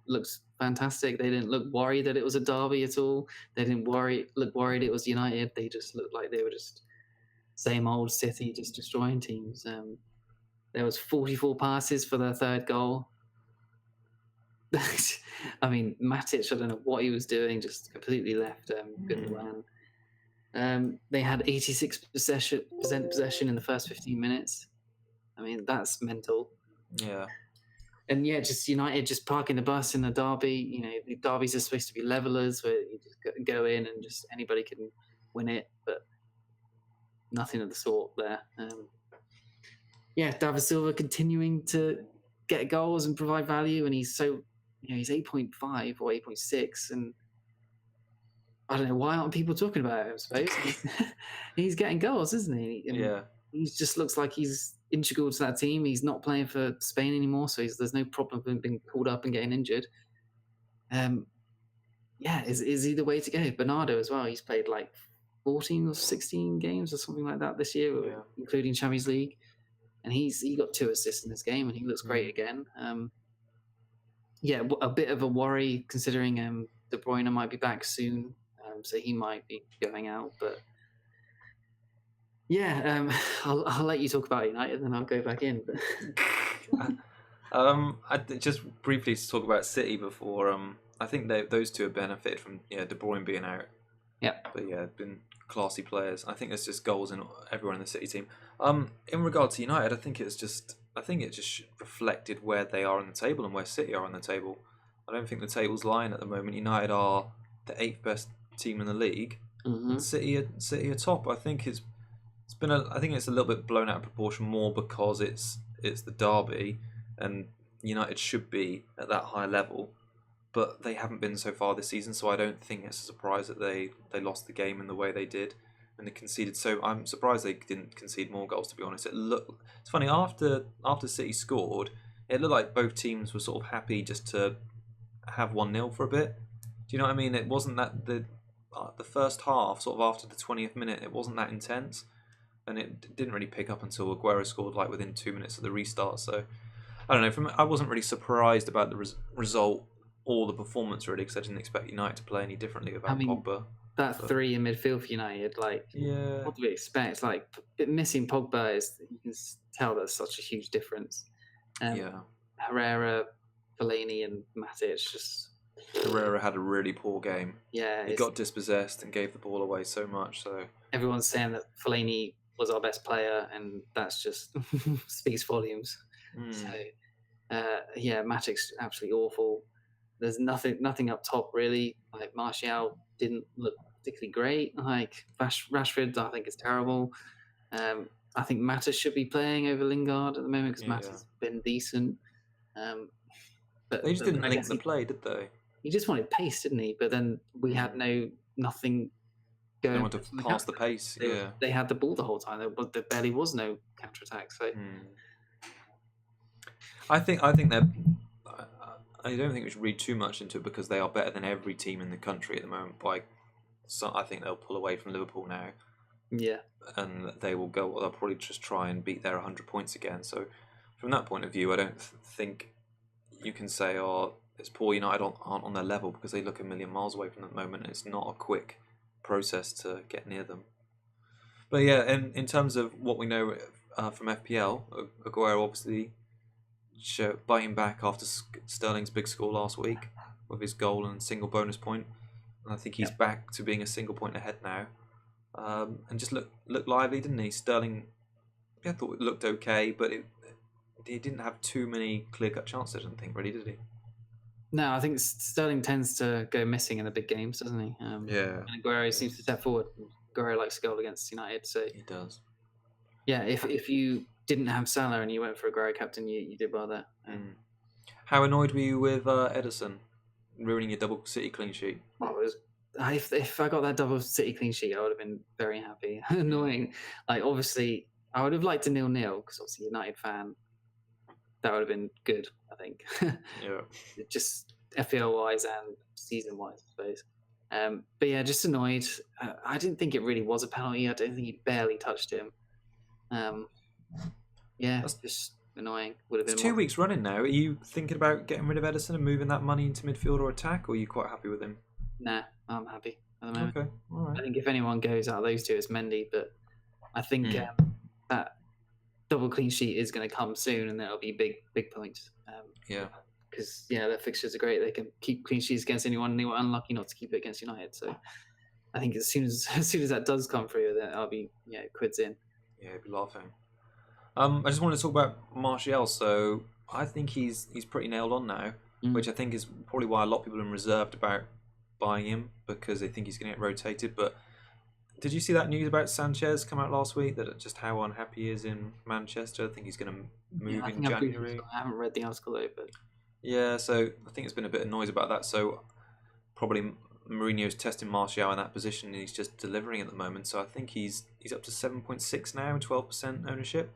Looks fantastic. They didn't look worried that it was a derby at all. They didn't look worried it was United. They just looked like they were just same old City, just destroying teams. There was 44 passes for their third goal. I mean, Matic, I don't know what he was doing, just completely left Gundogan. They had 86% possession in the first 15 minutes. I mean, that's mental. Yeah. And yeah, just United just parking the bus in the derby. You know, the derbies are supposed to be levelers where you just go in and just anybody can win it, but nothing of the sort there. Yeah, David Silva continuing to get goals and provide value, and he's so, he's 8.5 or 8.6, and I don't know why aren't people talking about it. I suppose he's getting goals, isn't he? And Yeah. he just looks like he's integral to that team. He's not playing for Spain anymore, so there's no problem with him being called up and getting injured. Yeah, is he the way to go? Bernardo as well. He's played like 14 or 16 games or something like that this year, including Champions League, and he got 2 assists in this game, and he looks great again. Yeah, a bit of a worry considering De Bruyne might be back soon, so he might be going out, but. Yeah, I'll let you talk about United, then I'll go back in. I just briefly to talk about City before. I think those two have benefited from De Bruyne being out. Yeah, but yeah, been classy players. I think there's just goals in everyone in the City team. In regard to United, I think it just reflected where they are on the table and where City are on the table. I don't think the table's lying at the moment. United are the 8th best team in the league. And City are top. I think I think it's a little bit blown out of proportion more because it's the derby and United should be at that high level, but they haven't been so far this season. So I don't think it's a surprise that they lost the game in the way they did and they conceded. So I'm surprised they didn't concede more goals. To be honest, it's funny after City scored, it looked like both teams were sort of happy just to have 1-0 for a bit. Do you know what I mean? It wasn't that the first half, sort of after the 20th minute, it wasn't that intense. And it didn't really pick up until Aguero scored like within 2 minutes of the restart. So I don't know. I wasn't really surprised about the result or the performance really, because I didn't expect United to play any differently without Pogba. That 3 in midfield for United, what do we expect? Like missing Pogba you can tell there's such a huge difference. Herrera, Fellaini, and Matic Herrera had a really poor game. Yeah, he got dispossessed and gave the ball away so much. So everyone's saying that Fellaini was our best player, and that's just speaks volumes. So, Matic's absolutely awful. There's nothing up top really. Like Martial didn't look particularly great. Like Rashford, I think is terrible. I think Matic should be playing over Lingard at the moment because Matic's been decent. But they just didn't link the play, did they? He just wanted pace, didn't he? But then we had nothing. They want to pass the pace. They had the ball the whole time. There barely was no counter attack. So I think they're. I don't think we should read too much into it because they are better than every team in the country at the moment. I think they'll pull away from Liverpool now. Yeah, and they'll probably just try and beat their 100 points again. So from that point of view, I don't think you can say, it's poor United aren't on their level because they look a million miles away from them at the moment. It's not a quick process to get near them. But yeah, in terms of what we know from FPL, Aguero obviously biting back after Sterling's big score last week with his goal and single bonus point. And I think he's back to being a single point ahead now. And just looked lively, didn't he? Sterling, I thought it looked okay, but he didn't have too many clear-cut chances, I don't think, really, did he? No, I think Sterling tends to go missing in the big games, doesn't he? Yeah. And Aguero seems to step forward. Aguero likes to goal against United, so he does. Yeah, if you didn't have Salah and you went for Aguero captain, you did well there. How annoyed were you with Ederson ruining your double City clean sheet? Well, if I got that double City clean sheet, I would have been very happy. Annoying, like obviously, I would have liked a 0-0 because obviously United fan. That would have been good, I think. Yeah. Just FPL wise and season wise, I suppose. But yeah, just annoyed. I didn't think it really was a penalty. I don't think he barely touched him. Yeah, that's just annoying. Would have been 2 weeks running now. Are you thinking about getting rid of Ederson and moving that money into midfield or attack, or are you quite happy with him? Nah, I'm happy at the moment. Okay, all right. I think if anyone goes out of those two, it's Mendy. But I think that double clean sheet is going to come soon, and that'll be big points. Yeah. Because their fixtures are great. They can keep clean sheets against anyone, and they were unlucky not to keep it against United. So I think as soon as that does come through, then I'll be quids in. Yeah, I'd be laughing. I just wanted to talk about Martial. So I think he's pretty nailed on now, which I think is probably why a lot of people are reserved about buying him, because they think he's going to get rotated. But did you see that news about Sanchez come out last week, that just how unhappy he is in Manchester? I think he's going to move in January. I haven't read the article though, but yeah, so I think there's been a bit of noise about that. So probably Mourinho's testing Martial in that position, and he's just delivering at the moment. So I think he's up to 7.6 now, 12% ownership,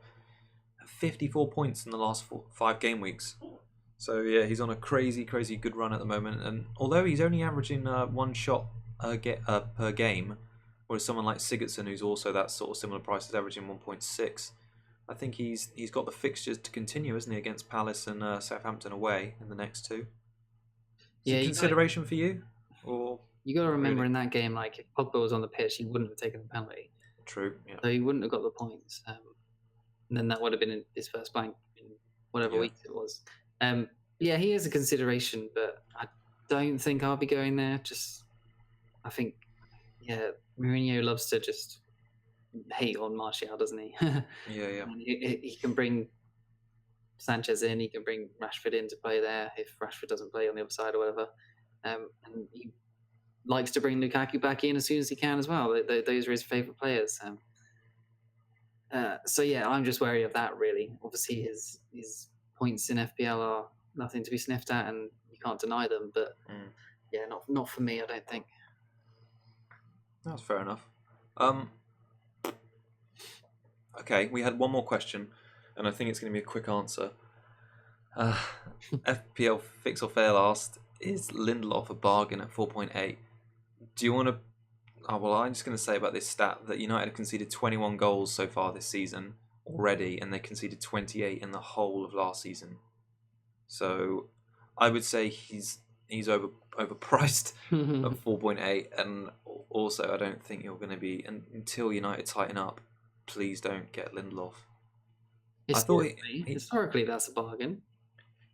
54 points in the last 5 game weeks. So yeah, he's on a crazy good run at the moment. And although he's only averaging 1 shot per game, whereas someone like Sigurdsson, who's also that sort of similar price, is averaging 1.6. I think he's got the fixtures to continue, isn't he, against Palace and Southampton away in the next 2. Is it consideration for you? Or you got to remember in that game, like if Pogba was on the pitch, he wouldn't have taken the penalty. True. Yeah. So he wouldn't have got the points, and then that would have been his first blank in whatever week it was. Yeah, he is a consideration, but I don't think I'll be going there. I think, Mourinho loves to just hate on Martial, doesn't he? Yeah. He can bring Sanchez in, he can bring Rashford in to play there if Rashford doesn't play on the other side or whatever. And he likes to bring Lukaku back in as soon as he can as well. Those are his favourite players. So yeah, I'm just wary of that really. Obviously his points in FPL are nothing to be sniffed at, and you can't deny them. But yeah, not for me, I don't think. That's fair enough. Okay, we had one more question, and I think it's going to be a quick answer. FPL Fix or Fail asked, is Lindelof a bargain at 4.8? Do you want to... Oh, well, I'm just going to say about this stat that United have conceded 21 goals so far this season already, and they conceded 28 in the whole of last season. So I would say he's overpriced at 4.8, and also I don't think you're going to be... Until United tighten up, please don't get Lindelof. Historically, that's a bargain.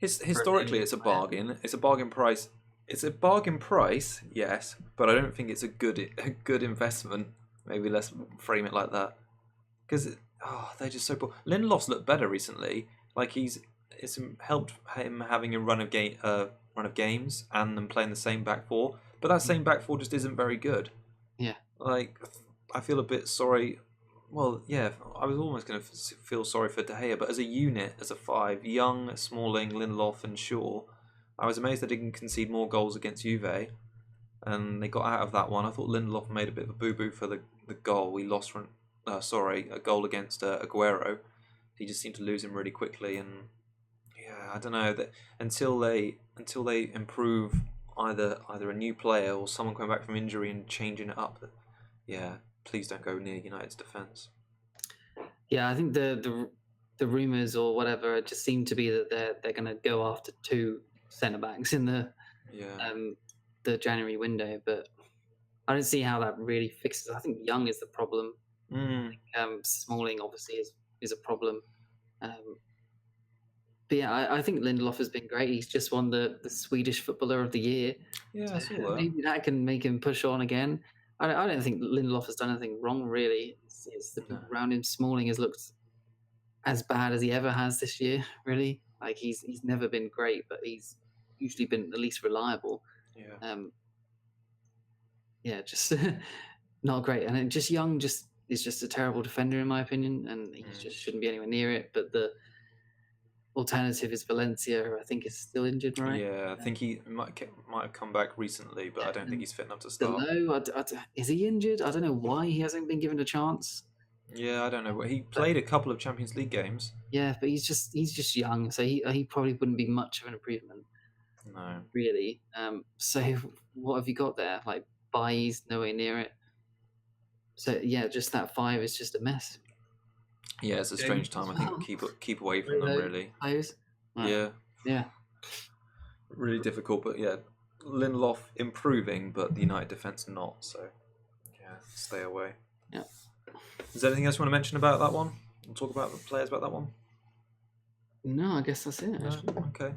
Historically, it's a bargain. It's a bargain price. It's a bargain price, yes, but I don't think it's a good investment. Maybe let's frame it like that, because they're just so poor. Lindelof's looked better recently. Like it's helped him having a run of games and them playing the same back four. But that same back four just isn't very good. Yeah. Like I feel a bit sorry. Well, yeah, I was almost going to feel sorry for De Gea, but as a unit, as a 5, Young, Smalling, Lindelof and Shaw, I was amazed they didn't concede more goals against Juve, and they got out of that one. I thought Lindelof made a bit of a boo-boo for the goal. We lost from, a goal against Aguero. He just seemed to lose him really quickly, and yeah, I don't know, that until they improve either a new player or someone coming back from injury and changing it up, yeah, please don't go near United's defence. Yeah, I think the rumours or whatever just seem to be that they're going to go after 2 centre backs in the January window, but I don't see how that really fixes. I think Young is the problem. Smalling obviously is a problem. But yeah, I think Lindelof has been great. He's just won the Swedish Footballer of the Year. Yeah, I saw that. Maybe that can make him push on again. I don't think Lindelof has done anything wrong, really. It's the people around him. Smalling has looked as bad as he ever has this year, really. Like, he's never been great, but he's usually been at least reliable. Yeah. Just not great. And just Young is just a terrible defender, in my opinion, and he just shouldn't be anywhere near it. But the alternative is Valencia, who I think is still injured, right? Yeah, I think he might have come back recently, but I don't think he's fit enough to start. Is he injured? I don't know why he hasn't been given a chance. Yeah, I don't know. He played a couple of Champions League games. Yeah, but he's just young, so he probably wouldn't be much of an improvement. No, really. So what have you got there? Like, Bailly's nowhere near it. So yeah, just that 5 is just a mess. Yeah, it's a strange time. I think keep away from them, really. Players. Yeah. Really difficult, but yeah, Lindelof improving, but the United defence not. So yeah, stay away. Yeah. Is there anything else you want to mention about that one? We'll talk about the players about that one. No, I guess that's it. No? Okay.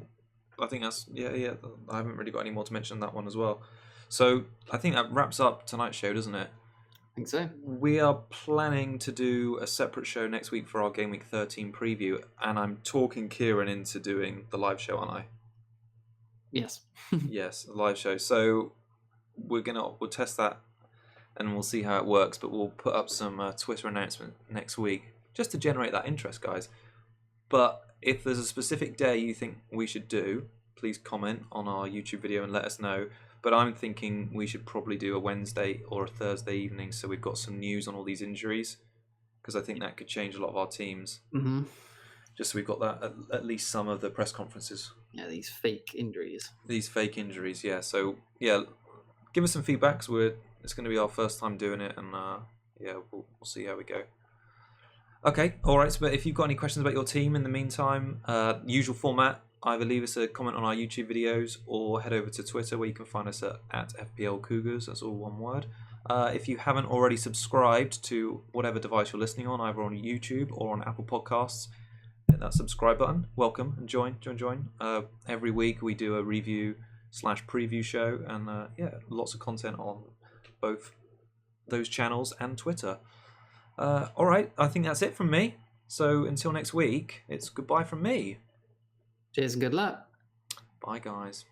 I think that's yeah. I haven't really got any more to mention on that one as well. So I think that wraps up tonight's show, doesn't it? I think so. We are planning to do a separate show next week for our Game Week 13 preview, and I'm talking Kieran into doing the live show, aren't I? Yes. Yes, a live show. So we'll test that, and we'll see how it works. But we'll put up some Twitter announcement next week just to generate that interest, guys. But if there's a specific day you think we should do, please comment on our YouTube video and let us know. But I'm thinking we should probably do a Wednesday or a Thursday evening, so we've got some news on all these injuries, because I think that could change a lot of our teams. Mm-hmm. Just so we've got that at least some of the press conferences. Yeah, these fake injuries. Yeah. So yeah, give us some feedback. It's going to be our first time doing it, and we'll see how we go. Okay, all right. So, but if you've got any questions about your team in the meantime, usual format. Either leave us a comment on our YouTube videos or head over to Twitter, where you can find us at FPL COUGARS. That's all one word. If you haven't already subscribed to whatever device you're listening on, either on YouTube or on Apple Podcasts, hit that subscribe button. Welcome and join. Every week we do a review/preview show, and lots of content on both those channels and Twitter. All right, I think that's it from me. So until next week, it's goodbye from me. Cheers and good luck. Bye, guys.